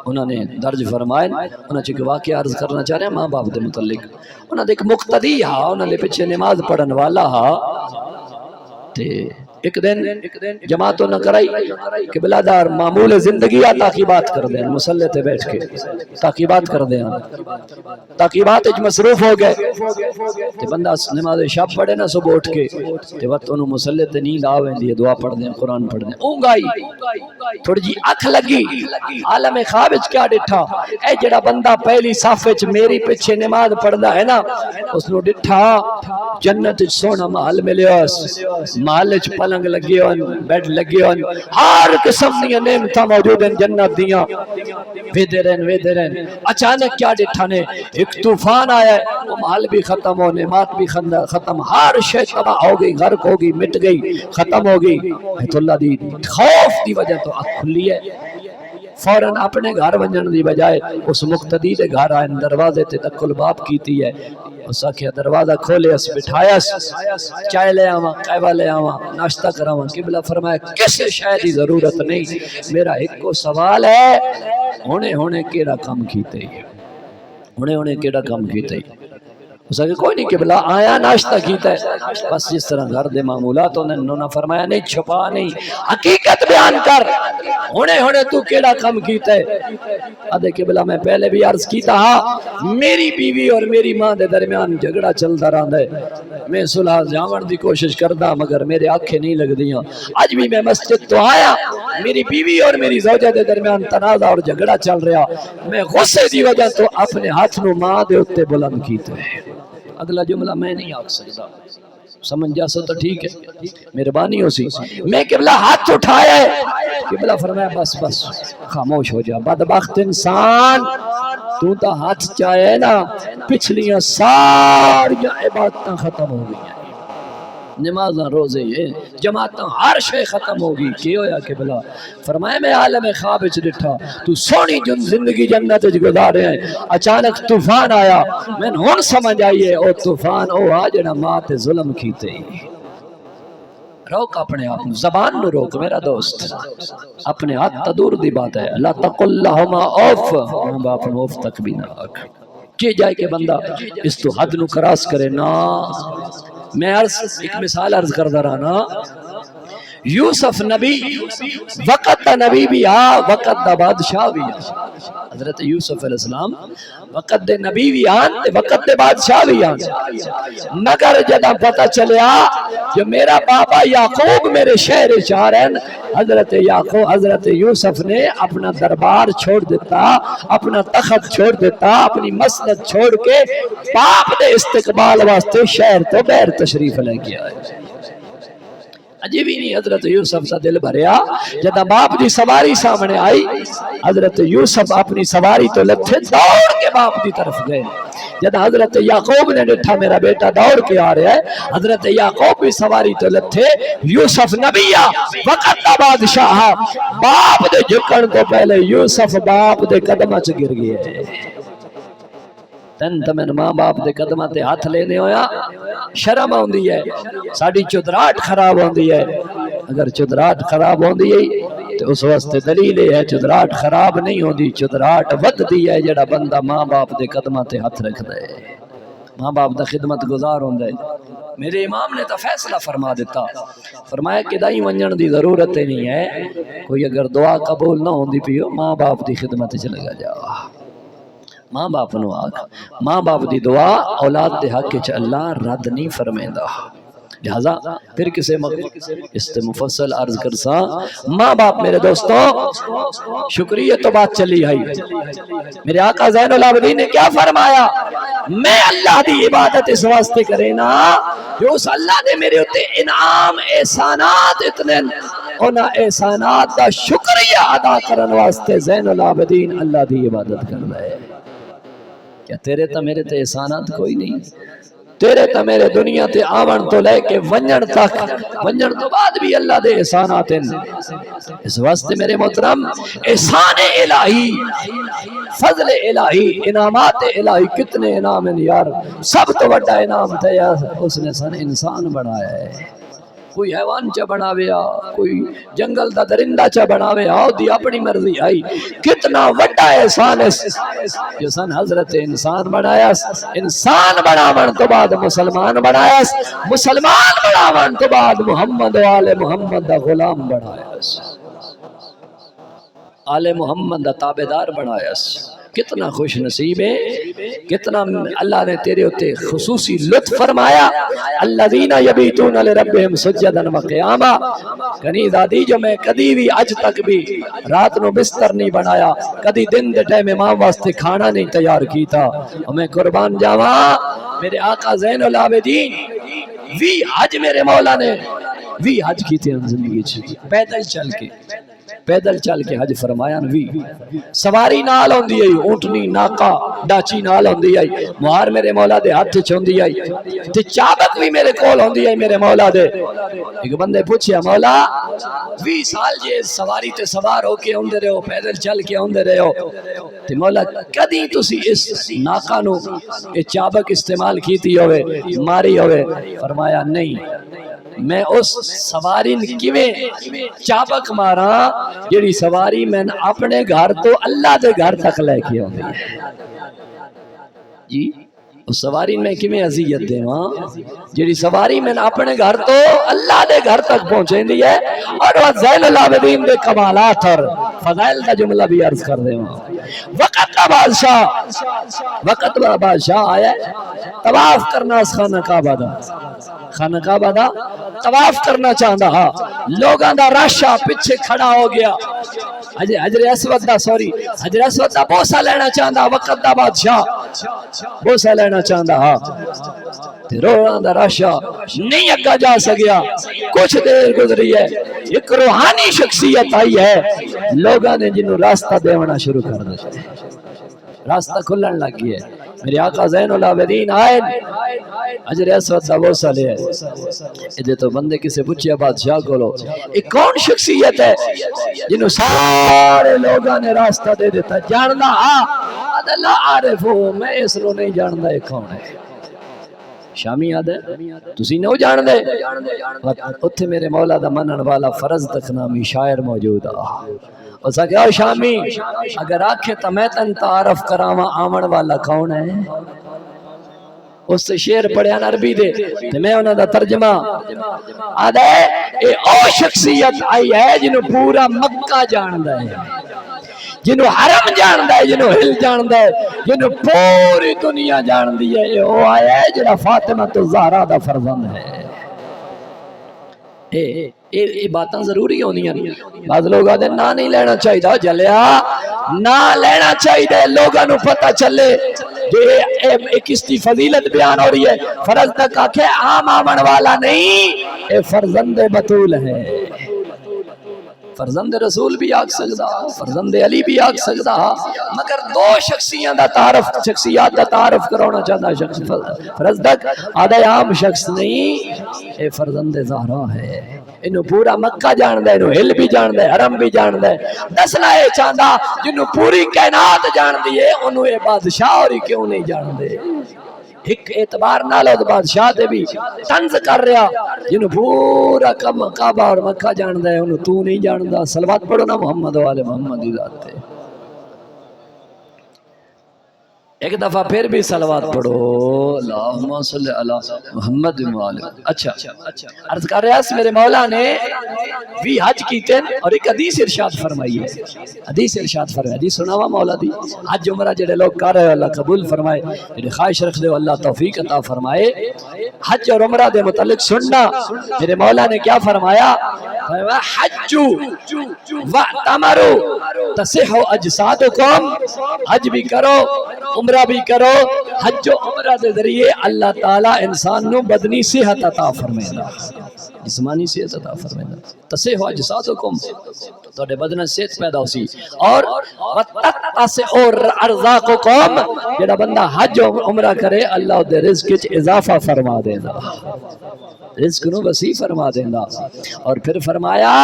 Speaker 1: انہوں نے درج فرمائے انہوں نے واقعہ عرض کرنا چاہ رہے ہیں ماں باپ دے متعلق انہوں نے ایک مقتدی ہا انہوں نے پیچھے نماز پڑھن والا ہا تے ایک دن جماعتوں نہ کرائی کہ بلادار معمول زندگی تاقیبات کر دیں مسلح تے بیٹھ کے تاقیبات کر دیں تاقیبات اج مصروف ہو گئے تے بندہ نماز شب پڑھے نا صبح اٹھ کے تے وقت انہوں مسلح تے نیند آویں دی دعا پڑھ دیں قرآن پڑھ دیں اونگ آئی تھوڑی جی اکھ لگی عالم خواب وچ کیا ڈٹھا اے جڑا بندہ پہلی صف وچ میری پیچھے نماز پڑھدا ہے نا اس نو ڈٹھا جنت وچ سونا محل ملیا محل وچ پلنگ لگے ہون بیڈ لگے ہون ہر قسم دی نعمتاں موجود ہیں جنت دیاں ویدے رہن اچانک کیا ڈٹھا نے ایک طوفان آیا ہے وہ محل بھی ختم ہو نعمت بھی ختم ہر شے تباہ ہو گئی غرق ہو گئی مٹ گئی ختم ہو گئی بیت اللہ دی خوف دی وجہ تو اکھ کھلی ہے فوراً اپنے گھر ونجن دی بجائے اس مقتدی دے گھر آئے دروازے تے تکل باپ کیتی ہے اس آکھیا دروازہ کھولے اس بٹھایا چائے لے آواں قہوہ لے آواں ناشتہ کراواں قبلہ فرمایا کسے شے دی ضرورت نہیں میرا ایک کو سوال ہے ہونے کیڑا کام کیتے ہی ہونے کیڑا کام کیتے ہی اس نے کوئی نہیں قبلہ آیا ناشتہ کیتا ہے بس جس طرح گھر دے معمولات انہوں نے فرمایا نہیں چھپا نہیں حقیقت بیان کر ہونے تو کیڑا کم کیتا ہے ادھے قبلہ میں پہلے بھی عرض کیتا ہاں میری بیوی اور میری ماں دے درمیان جھگڑا چلتا رہا ہے میں صلح جاون دی کوشش کردا مگر میرے آنکھیں نہیں لگ دیاں آج بھی میں مسجد تو آیا میری بیوی اور میری زوجہ دے درمیان تنازع اور جھگڑا چل رہا میں غصے دی وجہ تو اپنے ہاتھ نو ماں دے اوتے بلند کیتے ہیں اگلا جملہ میں نہیں آکھ سکتا سمجھ جاسو تو ٹھیک ہے مہربانی ہو سی میں قبلہ ہاتھ اٹھایا ہے قبلہ فرمایا بس بس خاموش ہو جا بدبخت انسان تو تا ہاتھ چاہے نا پچھلیاں ساریاں عبادتاں ختم ہو گئی ہیں نمازاں روزے جماعتاں ہر شے ختم ہوگی کی ہویا قبلہ فرمایا میں عالم خواب وچ ڈٹھا تو سونی زندگی جنت وچ گزارے ہیں اچانک طوفان آیا میں ہن سمجھ آئیے او طوفان او آ جڑا ماں تے ظلم کیتے روک اپنے آپ زبان نو روک میرا دوست اپنے ہاتھ تدور دی بات ہے لا تقل لہما اوف ماں باپ نو اوف تک بھی نہ آکھ کی جائے کہ بندہ اس تو حد نو کراس کرے نا میں ایک مثال عرض کردہ رہا نا یوسف نبی وقت دا نبی بھی وقت دا بادشاہ بھی حضرت یوسف علیہ السلام وقت دے نبی بھی وقت دے بادشاہ بھی مگر جدہ پتہ چلیا جو میرا بابا یعقوب میرے شہر چار ہیں حضرت یوسف نے اپنا دربار چھوڑ دیتا اپنا تخت چھوڑ دیتا اپنی مسند چھوڑ کے باپ دے استقبال واسطے شہر تو بیر تشریف لے گیا ہے عجیب ہی نہیں حضرت یوسف کا دل بھریا جدہ باپ دی سواری سامنے آئی حضرت یوسف اپنی سواری تو لتھے دوڑ کے باپ دی طرف گئے جدہ حضرت یعقوب نے ڈٹھا میرا بیٹا دوڑ کے آ رہا ہے حضرت یعقوب بھی سواری تو لتھے یوسف نبیہ وقت دا بادشاہ باپ دے جھکن کو پہلے یوسف باپ دے قدمہ چ گر گئے تن تمہیں ماں باپ دے قدمہ تے ہاتھ لینے ہویا شرم ہوندی ہے ساڑی چدراٹ خراب ہوندی ہے اگر چدراٹ خراب ہوندی ہے تو اس واسطے دلیل ہے چدراٹ خراب نہیں ہوندی چدراٹ ود دی ہے جڑا بندہ ماں باپ دے قدمہ تے ہاتھ رکھ دے ماں باپ دا خدمت گزار ہوندے میرے امام نے تو فیصلہ فرما دیتا فرمایا کہ دائی ونجن دی ضرورت نہیں ہے کوئی اگر دعا قبول نہ ہوندی پیو ماں باپ دی خدمت چلے گا جا ماں باپ نو آکھ ماں باپ دی دعا اولاد دے حق چ اللہ رد نہیں فرمیندہ لہذا پھر کسے اس تے مفصل عرض کرسا ماں باپ میرے دوستوں شکریہ تو بات چلی آئی میرے آقا زین العابدین نے کیا فرمایا میں اللہ دی عبادت اس واسطے کرے نا جو اس اللہ نے میرے ہوتے انعام احسانات اتنے اونا احسانات دا شکریہ ادا کرن واسطے زین العابدین اللہ دی عبادت کر رہے کیا تیرے تا میرے تے احسانات کوئی نہیں تیرے تا میرے دنیا تے آون تو لے کے ونجن تک ونجن تو بعد بھی اللہ دے احسانات ہیں اس واسطے میرے محترم احسان الہی فضل الہی انعامات الہی کتنے انعام ہیں یار سب تو بڑا انعام تھا یار اس نے سن انسان بنایا ہے کوئی حیوان چا بناویا کوئی جنگل دا درندہ چا بناویا دی اپنی مرضی آئی کتنا وڈا احسان ہے جو سن حضرت انسان بنایا انسان بناون تو بعد مسلمان بنایا مسلمان بناون تو بعد محمد و آل محمد دا غلام بنایا آل محمد دا تابدار بنایا کتنا خوش نصیب ہے کتنا اللہ نے تیرے ہوتے خصوصی لطف فرمایا الذین یبیتون لربہم سجدا و قیاما کنی دادی جو میں کدی بھی اج تک بھی رات نو بستر نہیں بنایا کدی دن دے ٹائم ماں واسطے کھانا نہیں تیار کیتا اور میں قربان جاواں میرے آقا زین العابدین وی حج میرے مولا نے وی حج کیتے ہیں زندگی چ پیدل چل کے حج فرمایا نوی سواری نال ہوندی ہے اونٹنی ناکا ڈاچی نال ہوندی ہے مہار میرے مولا دے ہاتھ چ ہوندی ہے تے چابک بھی میرے کول ہوندی ہے میرے مولا دے ایک بندے پوچھیا مولا 20 سال جے سواری تے سوار ہو کے اوندے رہو پیدل چل کے اوندے رہو تے مولا کدی تسی اس ناکا نو اے چابک استعمال کیتی ہوئے ماری ہوئے فرمایا نہیں میں اس سواری کیویں چابک مارا جڑی سواری میں اپنے گھر تو اللہ دے گھر تک لے کے آندی ہے جی اس سواری میں کیویں اذیت دیواں جیڑی سواری میں اپنے گھر تو اللہ دے گھر تک پہنچیندی ہے، اور وہ زین العابدین دے کمالات اور فضائل کا جملہ بھی عرض کر دیواں۔ وقت کا بادشاہ آیا طواف کرنا اس خانہ کعبہ دا، خانہ کعبہ دا طواف کرنا چاہندا ہا، لوگاں دا راشا پیچھے کھڑا ہو گیا، حجر اسود دا حجر اسود دا بوسہ لینا چاہندا، وقت دا بادشاہ بوسہ لینا چاہندا ہا، روحاں دا راشا نہیں اگا جا سکیا۔ کچھ دیر گزری ہے، ایک روحانی شخصیت آئی ہے، لوگاں نے جنہوں راستہ دیونا شروع کر دیا، راستہ کھلن لگ گیا۔ میرے آقا زین العابدین آئے، حجر اسود دا بوسہ لے آئے۔ ادھے تو بندے کسے پوچھیا بادشاہ کو لو، ایک کون شخصیت ہے جنہوں سارے لوگاں نے راستہ دے دیتا؟ جاننا لا عارفو، میں اس رو نہیں جاندا ایک کون ہے۔ شامی آدھے تسی نو جان دے، اتھے میرے مولا دا منن والا فرض تک نامی شاعر موجود آ۔ اس کہا شامی اگر آکھے تو میں تن تعارف کراواں آمن والا کون ہے؟ اس سے شعر پڑھیا عربی دے تو میں انہاں دا ترجمہ آدھے اے او شخصیت آئی ہے جنہوں پورا مکہ جاندہ ہے، جنہوں حرم جاندہ ہے، جنہوں ہل جاندہ ہے، جنہوں پوری دنیا جاندی ہے۔ اے او آیا ہے جنہوں فاطمہ الزہرا دا فرزند ہے۔ اے باتاں ضروری ہونی ہیں۔ بعض لوگ آدھے نا نہیں لینا چاہیے دا جلیا، نا لینا چاہیے، لوگاں نو پتہ چلے جو ایک اس کی فضیلت بیان ہو رہی ہے۔ فرض تک آکھے عام آمن والا نہیں، اے فرزند بطول ہے، فرزند رسول بھی آگ سکتا، فرزند علی بھی آگ سکتا، مگر دو شخصیات دا تعارف کرونا چاہتا شخص فرض تک آدھے عام شخص نہیں، اے فرزند زہرا ہے۔ انہوں پورا مکہ جاندہ ہے، انہوں ہل بھی جاندہ ہے، حرم بھی جاندہ ہے۔ دسنا ہے چاہندہ جنہوں پوری کائنات جاندی ہے، انہوں اے بادشاہ اور ہی کیوں نہیں جاندے؟ ایک اعتبار نالو بادشاہ دے بھی طنز کر رہا، جنہوں پورا کعبہ اور مکہ جاندہ ہے، انہوں تو نہیں جاندہ۔ صلوات پڑھو نا محمد والے محمد دی ذات تے۔ ایک دفعہ پھر بھی صلوات پڑھو، اللہم صلی اللہ محمد والے۔ اچھا عرض کر رہا ہے میرے مولا نے بھی حج کیتے اور ایک حدیث ارشاد فرمائی ہے، حدیث ارشاد فرمائی، حدیث سناوا مولا دی۔ حج عمرہ جڑے لوگ کر رہے ہو اللہ قبول فرمائے، جڑے خواہش رکھ دے اللہ توفیق عطا فرمائے۔ حج اور عمرہ دے متعلق سننا، میرے مولا نے کیا فرمایا؟ حجو وَاعْتَمَرُوا تَصِحُ اجسادکم، حج بھی کرو عمرہ بھی کرو۔ حج و عمرہ دے ذریعے اللہ تعالیٰ انسان نو بدنی صحت عطا فرمائے، جسمانی صحت عطا فرمائے۔ تصحح اجسادکم، تو دے بدن صحت پیدا ہو سی، اور وَتَتَّسِعُ ارزاقکم، جڑا بندہ حج و عمرہ کرے اللہ دے رزق وچ اضافہ فرما دینا، رزق نو وسیع فرما دینا۔ اور پھر فرمایا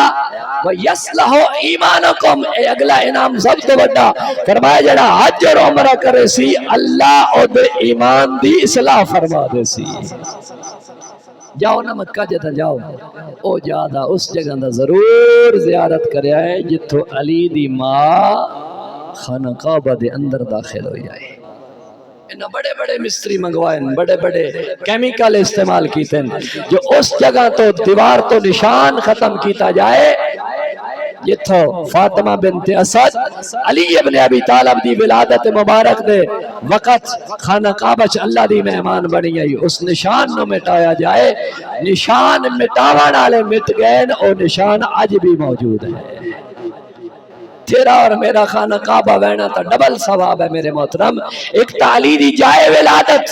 Speaker 1: وَيَصْلَحُ ایمانکم، اے اگلا انعام سب تو بڑا، فرمایا جڑا حج اور عمرہ کرے سی اللہ او دے ایمان دی اصلاح فرما دے سی۔ جاؤ نا مکہ جتا جاؤ، او جادا اس جگہ دا ضرور زیارت کریا ہے جتھو علی دی ماں خانہ کعبہ دے اندر داخل ہو جائے۔ انہاں بڑے بڑے مستری منگوائیں، بڑے بڑے کیمیکل استعمال کیتے ہیں جو اس جگہ تو دیوار تو نشان ختم کیتا جائے جتھو فاطمہ بنت اسد علی ابن ابی طالب دی ولادت مبارک دے وقت خانہ کعبہ چ اللہ دی مہمان بنی آئی، اس نشان نو مٹایا جائے۔ نشان مٹاون والے مٹ گئے، او نشان اج بھی موجود ہے۔ تیرا اور میرا خانہ کعبہ بہنا تا ڈبل ثواب ہے میرے محترم۔ ایک تعلی دی جائے ولادت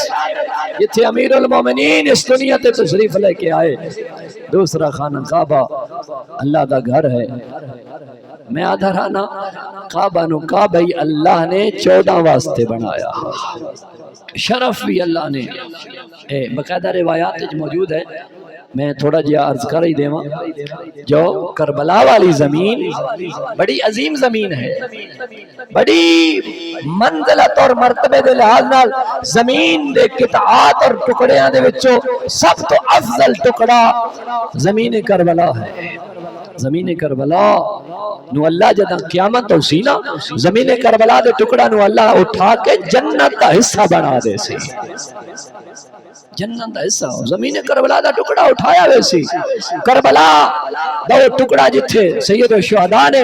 Speaker 1: جتھے امیر المومنین اس دنیا تے تشریف لے کے آئے، دوسرا خانہ کعبہ اللہ دا گھر ہے۔ میں آدھا رہنا کعبہ نو کعبہ ہی اللہ نے 14 واسطے بنایا، شرف بھی اللہ نے باقاعدہ روایات موجود ہے۔ میں تھوڑا جہا عرض کر ہی دیواں، جو کربلا والی زمین بڑی عظیم زمین ہے، بڑی منزلت اور مرتبے دے لحاظ نال زمین دے قطعات اور ٹکڑیاں دے وچوں سب تو افضل ٹکڑا زمین کربلا ہے۔ زمین کربلا نو اللہ جدہ قیامت ہو سی نا، زمین کربلا دے ٹکڑا نو اللہ اٹھا کے جنت جنت دا حصہ بنا دے سی جنت دا حصہ زمین کربلا دا ٹکڑا اٹھایا ویسی کربلا دا ٹکڑا جتھے سید الشہداء نے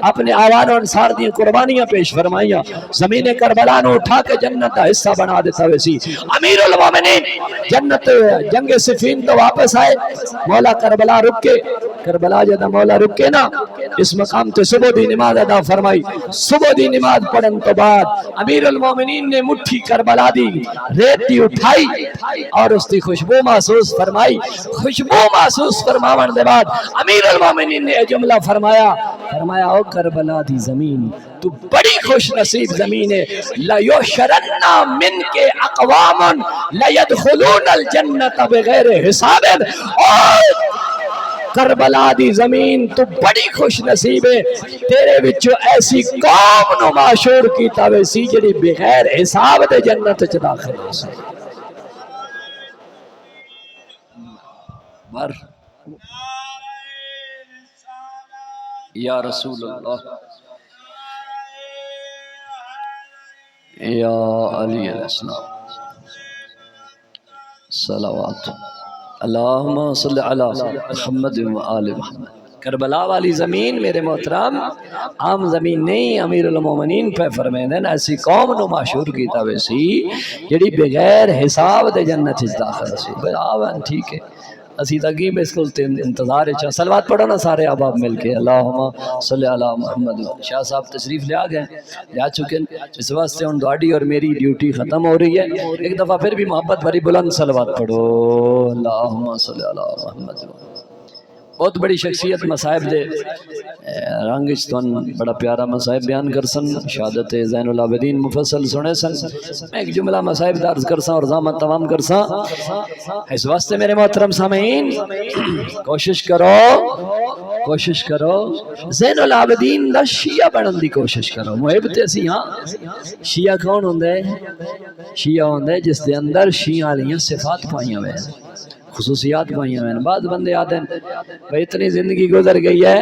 Speaker 1: اپنے آوان و انصار دی قربانیاں پیش فرمائیاں زمین کربلا نو اٹھا کے جنت دا حصہ بنا دیتا ویسی امیر المومنین جنت جنگ صفین تو واپس آئے مولا کربلا رک کے کربلا جدا مولا رک کے نا اس مقام تے صبح دی نماز ادا فرمائی صبح دی نماز پڑھن تو بعد امیر المومنین نے مٹھی کربلا دی ریت دی اٹھائی اور اس دی خوشبو محسوس فرمائی خوشبو محسوس فرماون دے بعد امیر المومنین نے جملہ فرمایا او کربلا دی زمین تو بڑی خوش نصیب زمین ہے لَيُحْشَرَنَّ مِنْكَ أَقْوَامٌ لَيَدْخُلُونَ الْجَنَّةَ بِغَيْرِ حِسَابٍ اور کربلا دی زمین تو بڑی خوش نصیب ہے تیرے وچوں ایسی قوم نو معشور کیتا ویسی جڑی بغیر حساب دے جنت وچ داخل ہو سی بر یا رسول اللہ یا علی علیہ السلام صلوات اللہم صلی علی محمد و آل محمد کربلا والی زمین میرے محترم عام زمین نہیں امیر المومنین پہ فرمیندن ایسی قوم نو معشور کیتا ویسی جڑی بغیر حساب دے جنت داخل سی آوان ٹھیک ہے اسی تقیب اس کو انتظار ہے صلوات پڑھو نا سارے احباب مل کے اللہم صلی علی محمد شاہ صاحب تشریف لے آگئے لے آ چکے اس واسطے ان دعاڑی اور میری ڈیوٹی ختم ہو رہی ہے ایک دفعہ پھر بھی محبت بھری بلند صلوات پڑھو اللہم صلی علی محمد بہت بڑی شخصیت مصائب دے رنگ استون بڑا پیارا مصائب بیان کرسن شہادت زین العابدین مفصل سنے سن میں ایک جملہ مصائب درز کرسا اور زامت تمام کرسا اس واسطے میرے محترم سامعین کوشش کرو زین العابدین دا شیعہ بنن دی کوشش کرو محب تے سی ہاں شیعہ کون ہوندے شیعہ ہوندے جس دے اندر شیعہ علیہ صفات پائیاں ہوئے خصوصیات پائیاں ہیں بعض بندے آتے ہیں بھئی اتنی زندگی گزر گئی ہے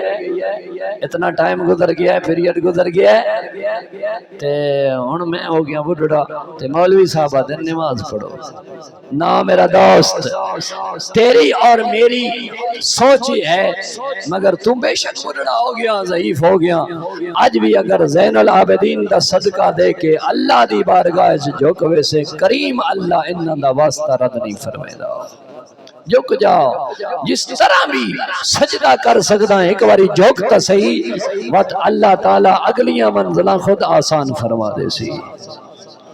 Speaker 1: اتنا ٹائم گزر گیا ہے پیریڈ گزر گیا ہے تے ہن میں ہو گیا بڈھڑا تے مولوی صاحب آتے ہیں نماز پڑھو نا میرا دوست تیری اور میری سوچ ہی ہے مگر تم بے شک بڈھڑا ہو گیا ضعیف ہو گیا آج بھی اگر زین العابدین دا صدقہ دے کے اللہ دی بارگاہ جھک ویسے کریم اللہ انہاں دا واسطہ رد نہیں فرمائے دا جھک جاؤ جس طرح بھی سجدہ کر سکتا ہے ایک باری جھک تا صحیح وقت اللہ تعالیٰ اگلیاں منزلہ خود آسان فرما دے سی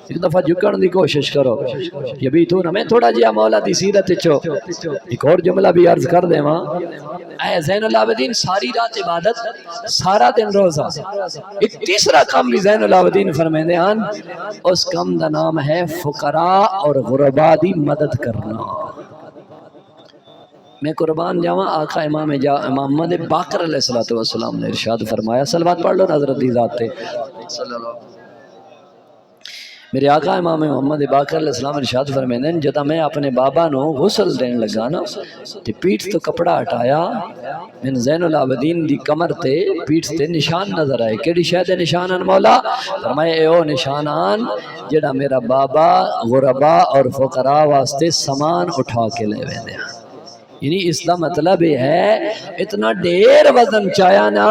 Speaker 1: ایک دفعہ جھکن دی کوشش کرو یہ بھی تو میں تھوڑا جیا مولا دی سیرت چو ایک اور جملہ بھی عرض کر دے ماں اے زین العابدین ساری رات عبادت سارا دن روزہ ایک تیسرا کام بھی زین العابدین فرمیندے ہیں اس کام دا نام ہے فقراء اور غرباء دی مدد کرنا میں قربان جاواں آقا امام محمد باقر علیہ السلام نے ارشاد فرمایا صلوات پڑھ لو حضرت دی ذات تے میرے آقا امام محمد باقر علیہ السلام ارشاد فرمیندے ہیں جدا میں اپنے بابا نو غسل دین لگا نا تے پیٹھ تو کپڑا ہٹایا من زین العابدین دی کمر تے پیٹھ تے نشان نظر آئے کیڑی شے دے نشانان مولا فرمایا اے او نشانان جڑا میرا بابا غرباء اور فقراء واسطے سامان اٹھا کے لے ویندے ہیں یعنی اس کا مطلب یہ ہے اتنا ڈیر وزن چایا نا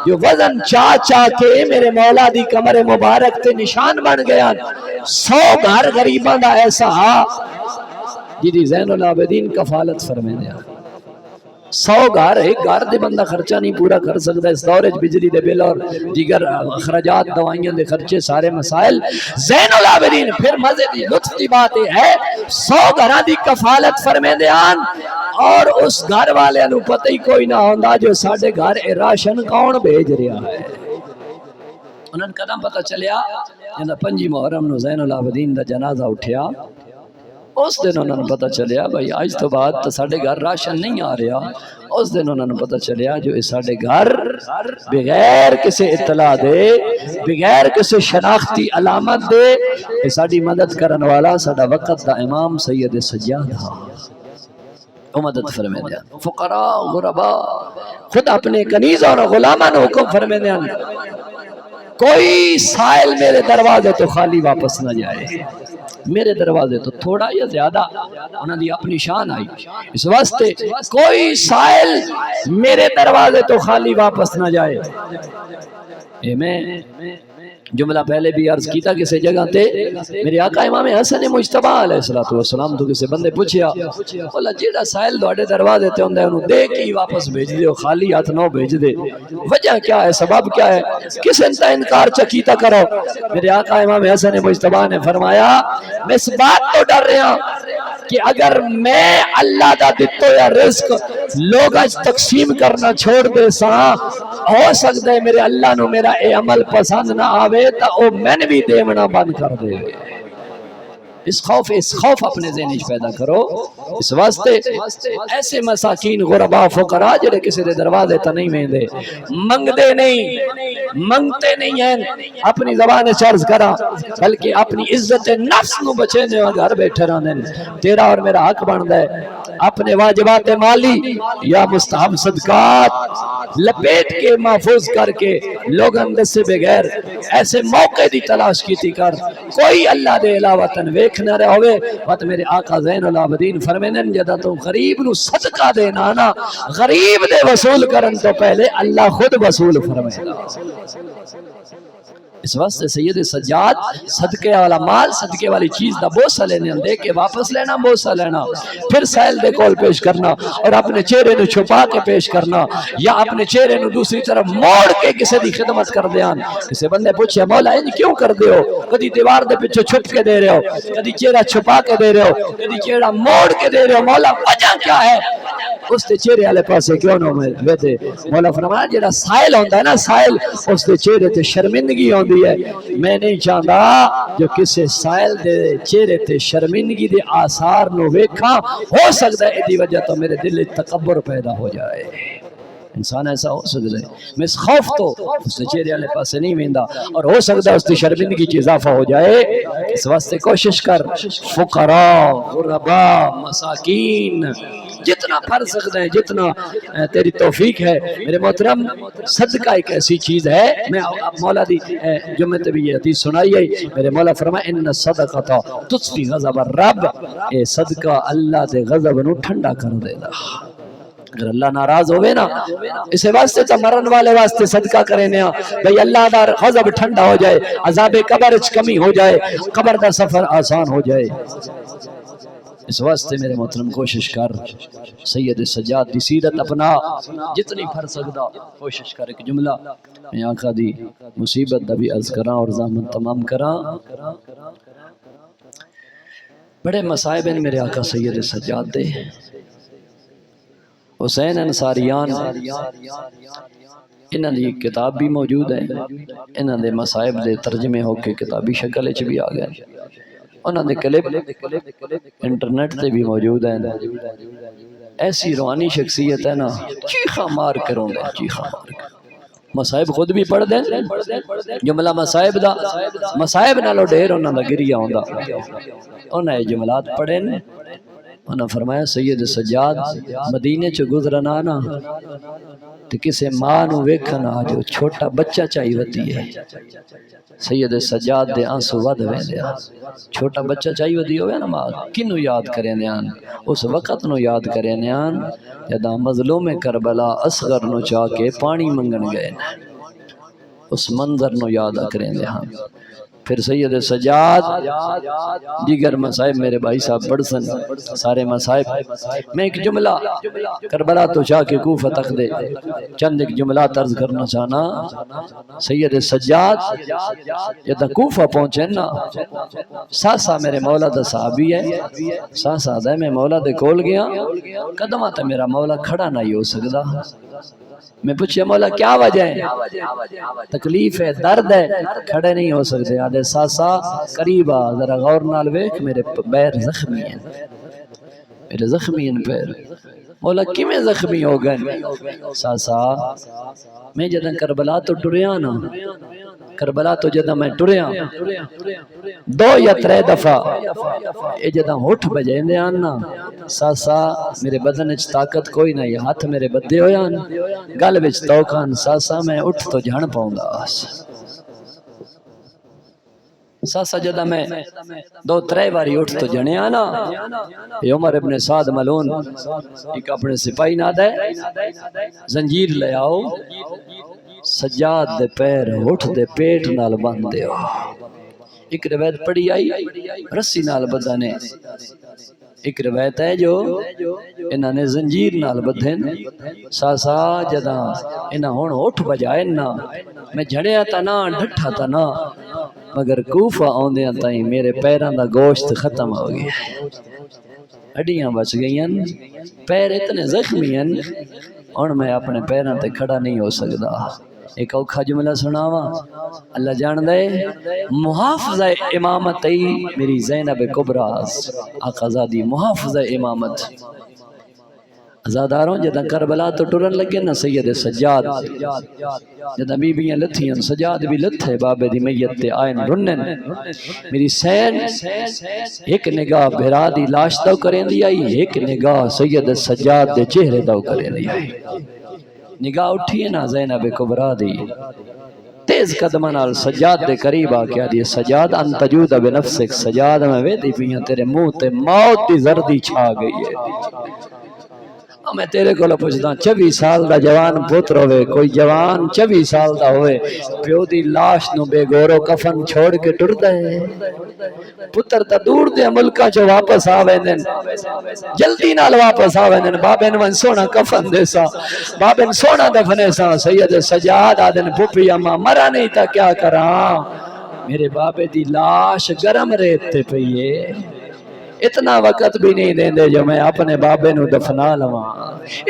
Speaker 1: جو وزن چاہ کے میرے مولا دی کمر مبارک تے نشان بن گیا 100 گھر غریباں دا ایسا جی زین العابدین کفالت فرمے دیا 100 گھر ایک گھر دے بندہ خرچہ نہیں پورا کر سکتا اس دور بجلی دے بل اور دیگر اخراجات دوائیاں دے خرچے سارے مسائل زین العابدین پھر مزے دی لطف دی بات ہے 100 گھراں دی کفالت فرمے دیان اور اس گھر والے نو پتہ ہی کوئی نہ ہوندا جو ساڈے گھر اے راشن کون بھیج رہا ہے انہاں قدم پتہ چلیا جندا 5 محرم نو زین العابدین دا جنازہ اٹھیا اس دن انہوں نے پتہ چلیا بھائی آج تو بعد تو ساڑھے گھر راشن نہیں آ رہا اس دن انہوں نے پتہ چلیا جو اس ساڑھے گھر بغیر کسی اطلاع دے بغیر کسی شناختی علامت دے اس ساڑھی مدد کرن والا ساڑھا وقت دا امام سید سجاد ہاں وہ مدد فرمے دیا فقراء غرباء خود اپنے کنیز اور غلامہ نے حکم فرمے دیا کوئی سائل میرے دروازے تو خالی واپس نہ جائے. میرے دروازے تو تھوڑا یا زیادہ انہوں نے اپنی شان آئی. اس واسطے کوئی سائل میرے دروازے تو خالی واپس نہ جائے. میں جملہ پہلے بھی عرض کیتا کسی جگہ تے میرے آقا امام حسن مجتبی علیہ السلام تو کسی بندے پوچھیا بولا جیڑا سائل دوڑے دروازے تے ہوندے انہوں دے کے واپس بھیج دیو خالی ہاتھ نہ بھیج دے, وجہ کیا ہے, سبب کیا ہے, کس انتا انکار چکیتا کرو. میرے آقا امام حسن مجتبی نے فرمایا میں اس بات تو ڈر رہا کہ اگر میں اللہ دا دتو یا رزق لوگ اج تقسیم کرنا چھوڑ دے ساں, ہو سکتا ہے میرے اللہ نو میرا اے عمل پسند نہ آوے تا او میں نے بھی دیونا بند کر دے. اس خوف اپنے ذہن پیدا کرو. اس واسطے ایسے مساکین غرباء فقراء جڑے کسی دے دروازے تا نہیں ویندے, منگتے نہیں ہیں, اپنی زبان چرز کرا بلکہ اپنی عزت نفس نو بچے نے گھر بیٹھے رہنے. تیرا اور میرا حق بندا ہے اپنے واجبات مالی یا مستحب صدقات لپیٹ کے محفوظ کر کے لوگاں دے بغیر ایسے موقع دی تلاش کیتی کر. کوئی اللہ دے علاوہ تن ویکھ نہ رہے ہوئے. وقت میرے آقا زین العابدین فرمینن جدا تو غریب نو صدقہ دینا نا, غریب دے وصول کرن تو پہلے اللہ خود وصول فرمائے. اس واسطے سید سجاد صدقے والا مال صدقے والی چیز دا بوسہ لینے دے کے واپس لینا, بوسہ لینا, پھر سائل دے کول پیش کرنا اور اپنے چہرے نو چھپا کے پیش کرنا یا اپنے چہرے نو دوسری طرف موڑ کے کسی دی خدمت کر دیان. کسی بندے پوچھے مولا انج کیوں کر دے ہو, کدی دیوار دے پیچھے چھپ کے دے رہے ہو, کدی چہرہ چھپا کے دے رہے ہو, کدی چہرہ موڑ کے دے رہے ہو, مولا وجہ کیا ہے؟ اس دے چہرے والے پاسے کیوں نہ ویتے. مولا فرمایا جڑا سائل ہوندا ہے نا, سائل اس دے چہرے تے شرمندگی ہوندی ہے. میں نہیں چاہتا جو کسی سائل دے چہرے تے شرمندگی دے آثار نو ویکھاں, ہو سکتا ہے ایدی وجہ تو میرے دل تکبر پیدا ہو جائے. انسان ایسا ہو سکتا ہے میں اس خوف تو اس نے چہرے والے پاسے نہیں ویندا اور ہو سکتا ہے اس کی شرمندگی کی اضافہ ہو جائے. اس واسطے کوشش کر فقراء غرباء مساکین جتنا پڑھ سکتے ہیں, جتنا تیری توفیق ہے میرے محترم. صدقہ ایک ایسی چیز ہے, میں مولا دی جمعہ تے بھی یہ حدیث سنائی ہے, میرے مولا فرمائے ان الصدقہ تطفی غضب الرب, اے صدقہ اللہ دے غضب نو ٹھنڈا کر دے گا. اگر اللہ ناراض ہوئے نا, اسے واسطے تو مرن والے واسطے صدقہ کریں نا بھئی اللہ دا غضب ٹھنڈا ہو جائے, عذاب قبر اچ کمی ہو جائے, قبر دا سفر آسان ہو جائے. اس واسطے میرے محترم کوشش کر سید سجاد دی سیرت اپنا جتنی پھر سکدا کوشش کر. ایک جملہ میں آقا دی مصیبت دا بھی عرض کراں اور زحمت تمام کراں. بڑے مصائب ہیں میرے آقا سید سجاد دے. حسین انصاریان انہاں دی کتاب بھی موجود ہے, انہاں دے مصائب دے ترجمے ہو کے کتابی شکل وچ بھی آ گئے. انہاں دے کلپ انٹرنیٹ تے بھی موجود ہیں. ایسی روحانی شخصیت ہے نا, چیخا مار کروں گا, چیخا مار کر مصائب خود بھی پڑھ دیں. جملہ مصائب دا مصائب نالو ڈھیر انہاں دا گریہ ہوندا. انہاں یہ جملات پڑھیں, انہاں فرمایا سید سجاد مدینے چ گزرنا نا تے کسے ماں نو ویکھنا جو چھوٹا بچہ چاہی ودی ہے. سید سجاد دے آنسو ود ویندے, چھوٹا بچہ چاہی ودی ہوئے نا ماں کنو یاد کریں نیان, اس وقت نو یاد کریں نیان جدا مظلوم کربلا اصغر نو چاہ کے پانی منگن گئے, اس منظر نو یاد کریں نیان. پھر سید سجاد دیگر مصائب میرے بھائی صاحب بڑھ سن سارے مصائب. میں ایک جملہ کربلا تو چاہ کے کوفہ تک دے چند ایک جملہ طرز کرنا چاہنا. سید سجاد جدہ کوفہ پہنچے نا, ساسا میرے مولا دا صحابی ہے, ساسا دا میں مولا دے کول گیا, قدمہ تا میرا مولا کھڑا نہیں ہو سکتا. میں پوچھے مولا کیا وجہ ہے؟ تکلیف ہے, درد ہے, کھڑے نہیں ہو سکتے. آدھے ساسا قریبا ذرا غور نال ویکھ میرے پیر زخمی ہیں, میرے زخمی ہیں پیر. مولا کیویں زخمی ہو گئے؟ ساسا میں جدہ کربلا تو ٹریا نا, کربلا تو جدہ میں ٹریا 2 یا 3 دفعہ اے جدہ ہوٹھ بجے اندے آنا ساسا میرے بدن اچ طاقت کوئی نہیں, ہاتھ میرے بدے ہویا نا, گل وچ توکان ساسا میں اٹھ تو جھڑ پاؤں گا. ساسا جدا میں دو ترے باری اٹھ تو جنیا نا یہ عمر ابن سعد ملون ایک اپنے سپاہی نہ دے زنجیر لے آؤ سجاد دے پیر اٹھ دے پیٹ نال بند دے ہو ایک روایت پڑھی آئی رسی نال بدھنے ایک روایت ہے جو انہوں نے زنجیر نال بدھن ساسا جدا انہوں ہون اٹھ بجائے نا میں جھڑیا تا نا ڈھٹھا تا نا مگر کوفہ آندیاں تائیں میرے پیران دا گوشت ختم ہو گیا ہڈیاں بچ گئیں پیر اتنے زخمی ہیں اور میں اپنے پیران تے کھڑا نہیں ہو سکتا ایک اوکھا جملہ سناوا اللہ جان دے محافظہ امامت ای میری زینب کبراز آقا زادی محافظہ امامت ازاداروں جدہ کربلا تو ٹرن لگے نا سید سجاد جدہ بیبیاں لتھیاں سجاد بھی لتھے بابے دی میت تے آئین رنن میری سین ایک نگاہ بھرا دی لاش دو کریں دی آئی ایک نگاہ سید سجاد دے چہرے دو کریں دی آئی نگاہ اٹھی ہے نا زینب کبرا دی تیز قدمان آل سجاد دے قریب آکیا دی سجاد انت جودہ بنفسک سجاد میں ویدی پیاں تیرے منہ تے موت دی زردی چھا گئی ہے میں تیرے کو پوچھتا 24 سال دا جوان پتر ہوئے کوئی جوان 24 سال دا ہوئے پیو دی لاش نو بے گورو کفن چھوڑ کے ٹر دے پتر تا دور دے ملکہ جو واپس آوے دن جلدی نال واپس آوے دن بابن من سونا کفن دے سا بابن سونا دفنے سا سید سجاد آدن پھوپی اما مرا نہیں تا کیا کراں میرے بابے دی لاش گرم ریتے پئیے اتنا وقت بھی نہیں دیں دے جو میں اپنے بابے نو دفنا لواں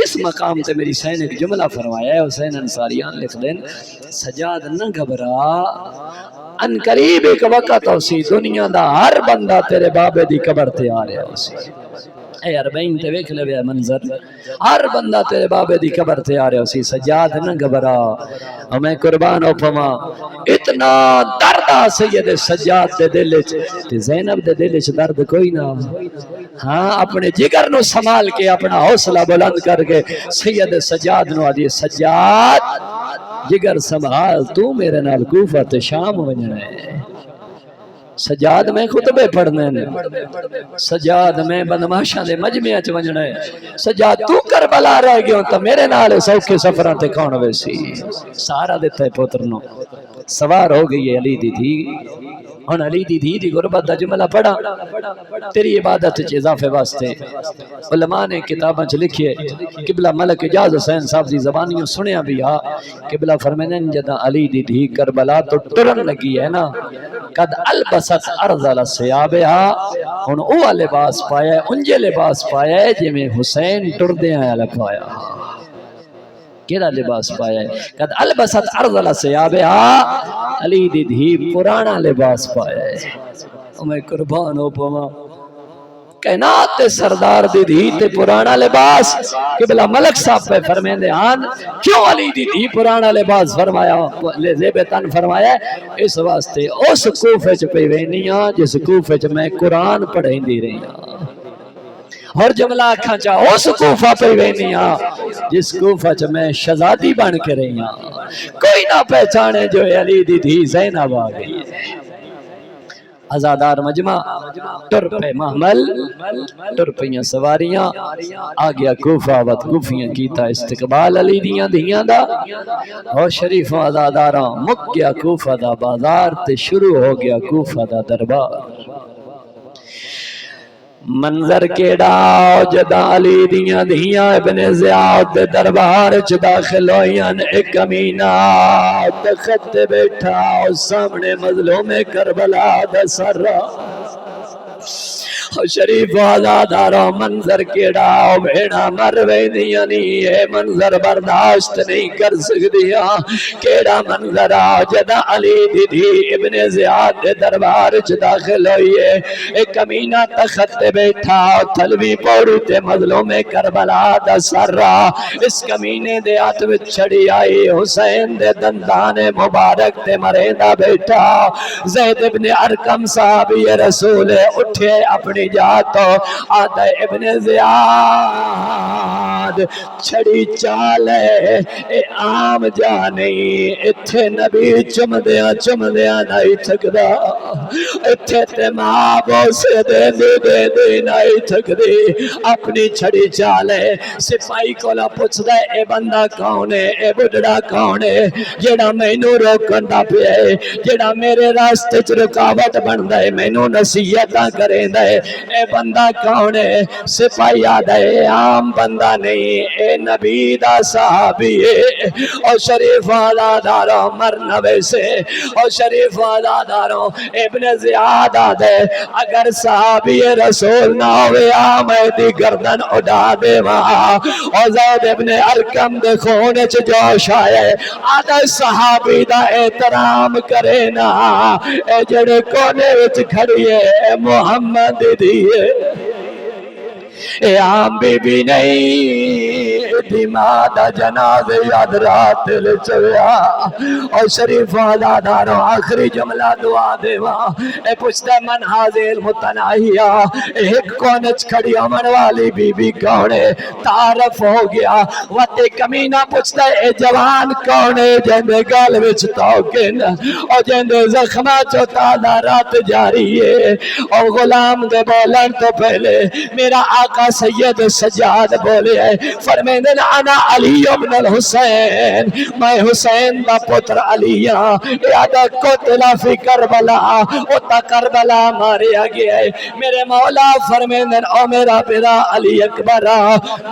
Speaker 1: اس مقام تے میری سین ایک جملہ فرمایا ہے حسین انصاریان لکھ دیں سجاد نہ گھبرا ان قریب ایک وقت ہوسی دنیا دا ہر بندہ تیرے بابے دی قبر تے آ رہا ہوسی اے اربعین تے ویکھ لے منظر ہر بندہ تیرے بابے دی قبر تے آ رہا ہوسی سجاد نہ گھبرا اور میں قربان ہو پما اتنا درد آ سید سجاد دے دل تے زینب دے دل درد کوئی نہ ہاں اپنے جگر نو سنبھال کے اپنا حوصلہ بلند کر کے سید سجاد نو آدھی سجاد جگر سنبھال تو میرے نال کوفہ تے شام ونجنا ہے سجاد میں خطبے پڑھنے نے سجاد میں بدماشاں دے مجمع وچ ونجنا ہے سجاد تو کربلا رہ گیا تو میرے نال سوکھے سفراں تے کون ویسی سارا دیتا ہے پتر نو سوار ہو گئی ہے علی دی تھی ہن علی دی تھی غربت دا جملہ پڑھا تیری عبادت وچ اضافے واسطے علماء نے کتاباں وچ لکھے قبلہ ملک اجاز حسین صاحب دی زبانیوں سنیا بھی ہا قبلہ فرمانے جدا علی دی تھی کربلا تو ٹرن لگی ہے نا قد البست ارذل ثیابها ہن او لباس پایا ہے انجے لباس پایا ہے جے میں حسین ٹردے آیا پایا کیڑا لباس پایا ہے قد البست ارذل ثیابها علی دی دھی پرانا لباس پایا ہے میں قربان ہو پوا کائنات تے سردار دی دھی تے پرانا لباس قبلہ ملک صاحب پہ فرمیندے آن کیوں علی دی دھی پرانا لباس فرمایا زیب تن فرمایا اس واسطے اس کوفے چ پہ وینیاں جس کوفے چ میں قرآن پڑھیں دی رہی ہوں اور جملہ آکھاں چاہ اس کوفہ پہ وینیاں جس کوفہ چ میں شہزادی بن کے رہی ہوں کوئی نہ پہچانے جو علی دی دھی زینب آ گئی ہے ازادار مجمع ٹر پہ محمل ٹر پہ سواریاں آگیا کوفہ وقت کوفیاں کیتا استقبال علی دیاں دیاں دا اور شریف و ازاداراں مک گیا کوفہ دا بازار تے شروع ہو گیا کوفہ دا دربار منظر کیڑا جدا علی دیاں دیاں ابن زیاد دے دربار چ داخل ہوئیاں ایک امینہ تخت بیٹھا اور سامنے مظلوم کربلا دا سر شریف آزادارا منظر کیڑا بھیڑا مر ویندیاں نہیں ہے منظر برداشت نہیں کر سکدیا کیڑا منظر جدا علی دی دی ابن زیاد دے دربار چ داخل ہوئی ہے ایک کمینہ تخت تے بیٹھا تھلوی پوڑی تے مظلوم کربلا دا سر اس کمینے دے ہاتھ وچ چھڑی آئی حسین دے دندان مبارک تے مریندا بیٹھا زید ابن ارقم صاحب یہ رسول اٹھے اپنی نجات آدھا ابن زیاد چھڑی چالے اے عام جا نہیں اتھے نبی چمدیاں نہیں تھکدا اتھے تے ماں بوسے دے نہیں تھکدی اپنی چھڑی چالے سپاہی کولا پوچھ دے اے بندہ کون ہے اے بڑھڑا کون ہے جیڑا مینوں روکن دا پیا ہے جیڑا میرے راستے چ رکاوٹ بندا ہے مینوں نصیحتاں کریندا ہے اے بندہ کون ہے سپاہی آدا ہے عام بندہ نہیں اے نبی دا صحابی ہے اور شریف آلاداروں مرنوے سے اور شریف آلاداروں ابن زیاد آدھے اگر صحابی رسول نہ ہوئے آمدی گردن اڑا دے وہاں اور زید ابن ارکم دے خون چ جوش آئے آدھے صحابی دا احترام کرے نا اے جڑے کونے وچ کھڑی ہے محمد دیئے اے عام بی بی نہیں دیماں دا جنازے یاد رات لے چویا اور شریف آزاداروں آخری جملہ دعا دیوا اے پوچھتا من حاضر متناہیا ایک کونچ کھڑی امن والی بی بی کونے تعارف ہو گیا وقت کمینہ پوچھتا اے جوان کونے جندے گال وچ توکن اور جندے زخمہ چو تازہ رات جاری ہے اور غلام دے بولن تو پہلے میرا آقا سید سجاد بولے ہے فرمیدن انا علی ابن الحسین میں حسین دا پتر علیہ یادہ قتلہ فی کربلا اتا کربلا ماریا گیا ہے میرے مولا فرمیدن او میرا پیرا علی اکبر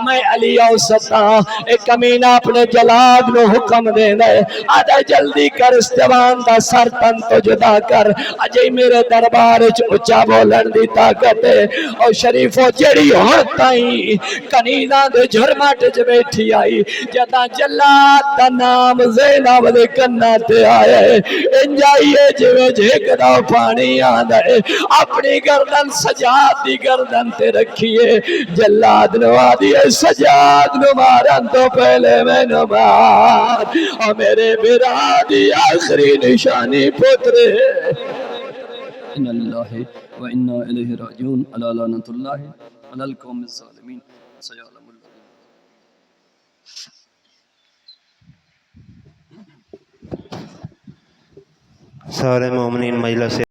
Speaker 1: میں علی اوسطا ایک کمینہ اپنے جلاد نو حکم دینا ہے آدھا جلدی کر اس جوان دا سر تن تو جدا کر اجے میرے دربار اچھا بولن دی طاقت ہے اور شریفو جڑی ہوتائی کنیزاں دے جھرمٹ جو بیٹھی آئی جدا جلاد دا نام زینب دے کنہ تے آئے انجائیے جوے جھیک دا پانی آدھا ہے اپنی گردن سجاد دی گردن تے رکھیے جلاد نو آدھیے سجاد نو مارن تو پہلے میں نو مار اور میرے برادی آخری نشانی پترے ان اللہ و انا الیہ راجعون علی لعنت اللہ علی القوم الظالمین سیعلم
Speaker 2: سارے مومنین مجلس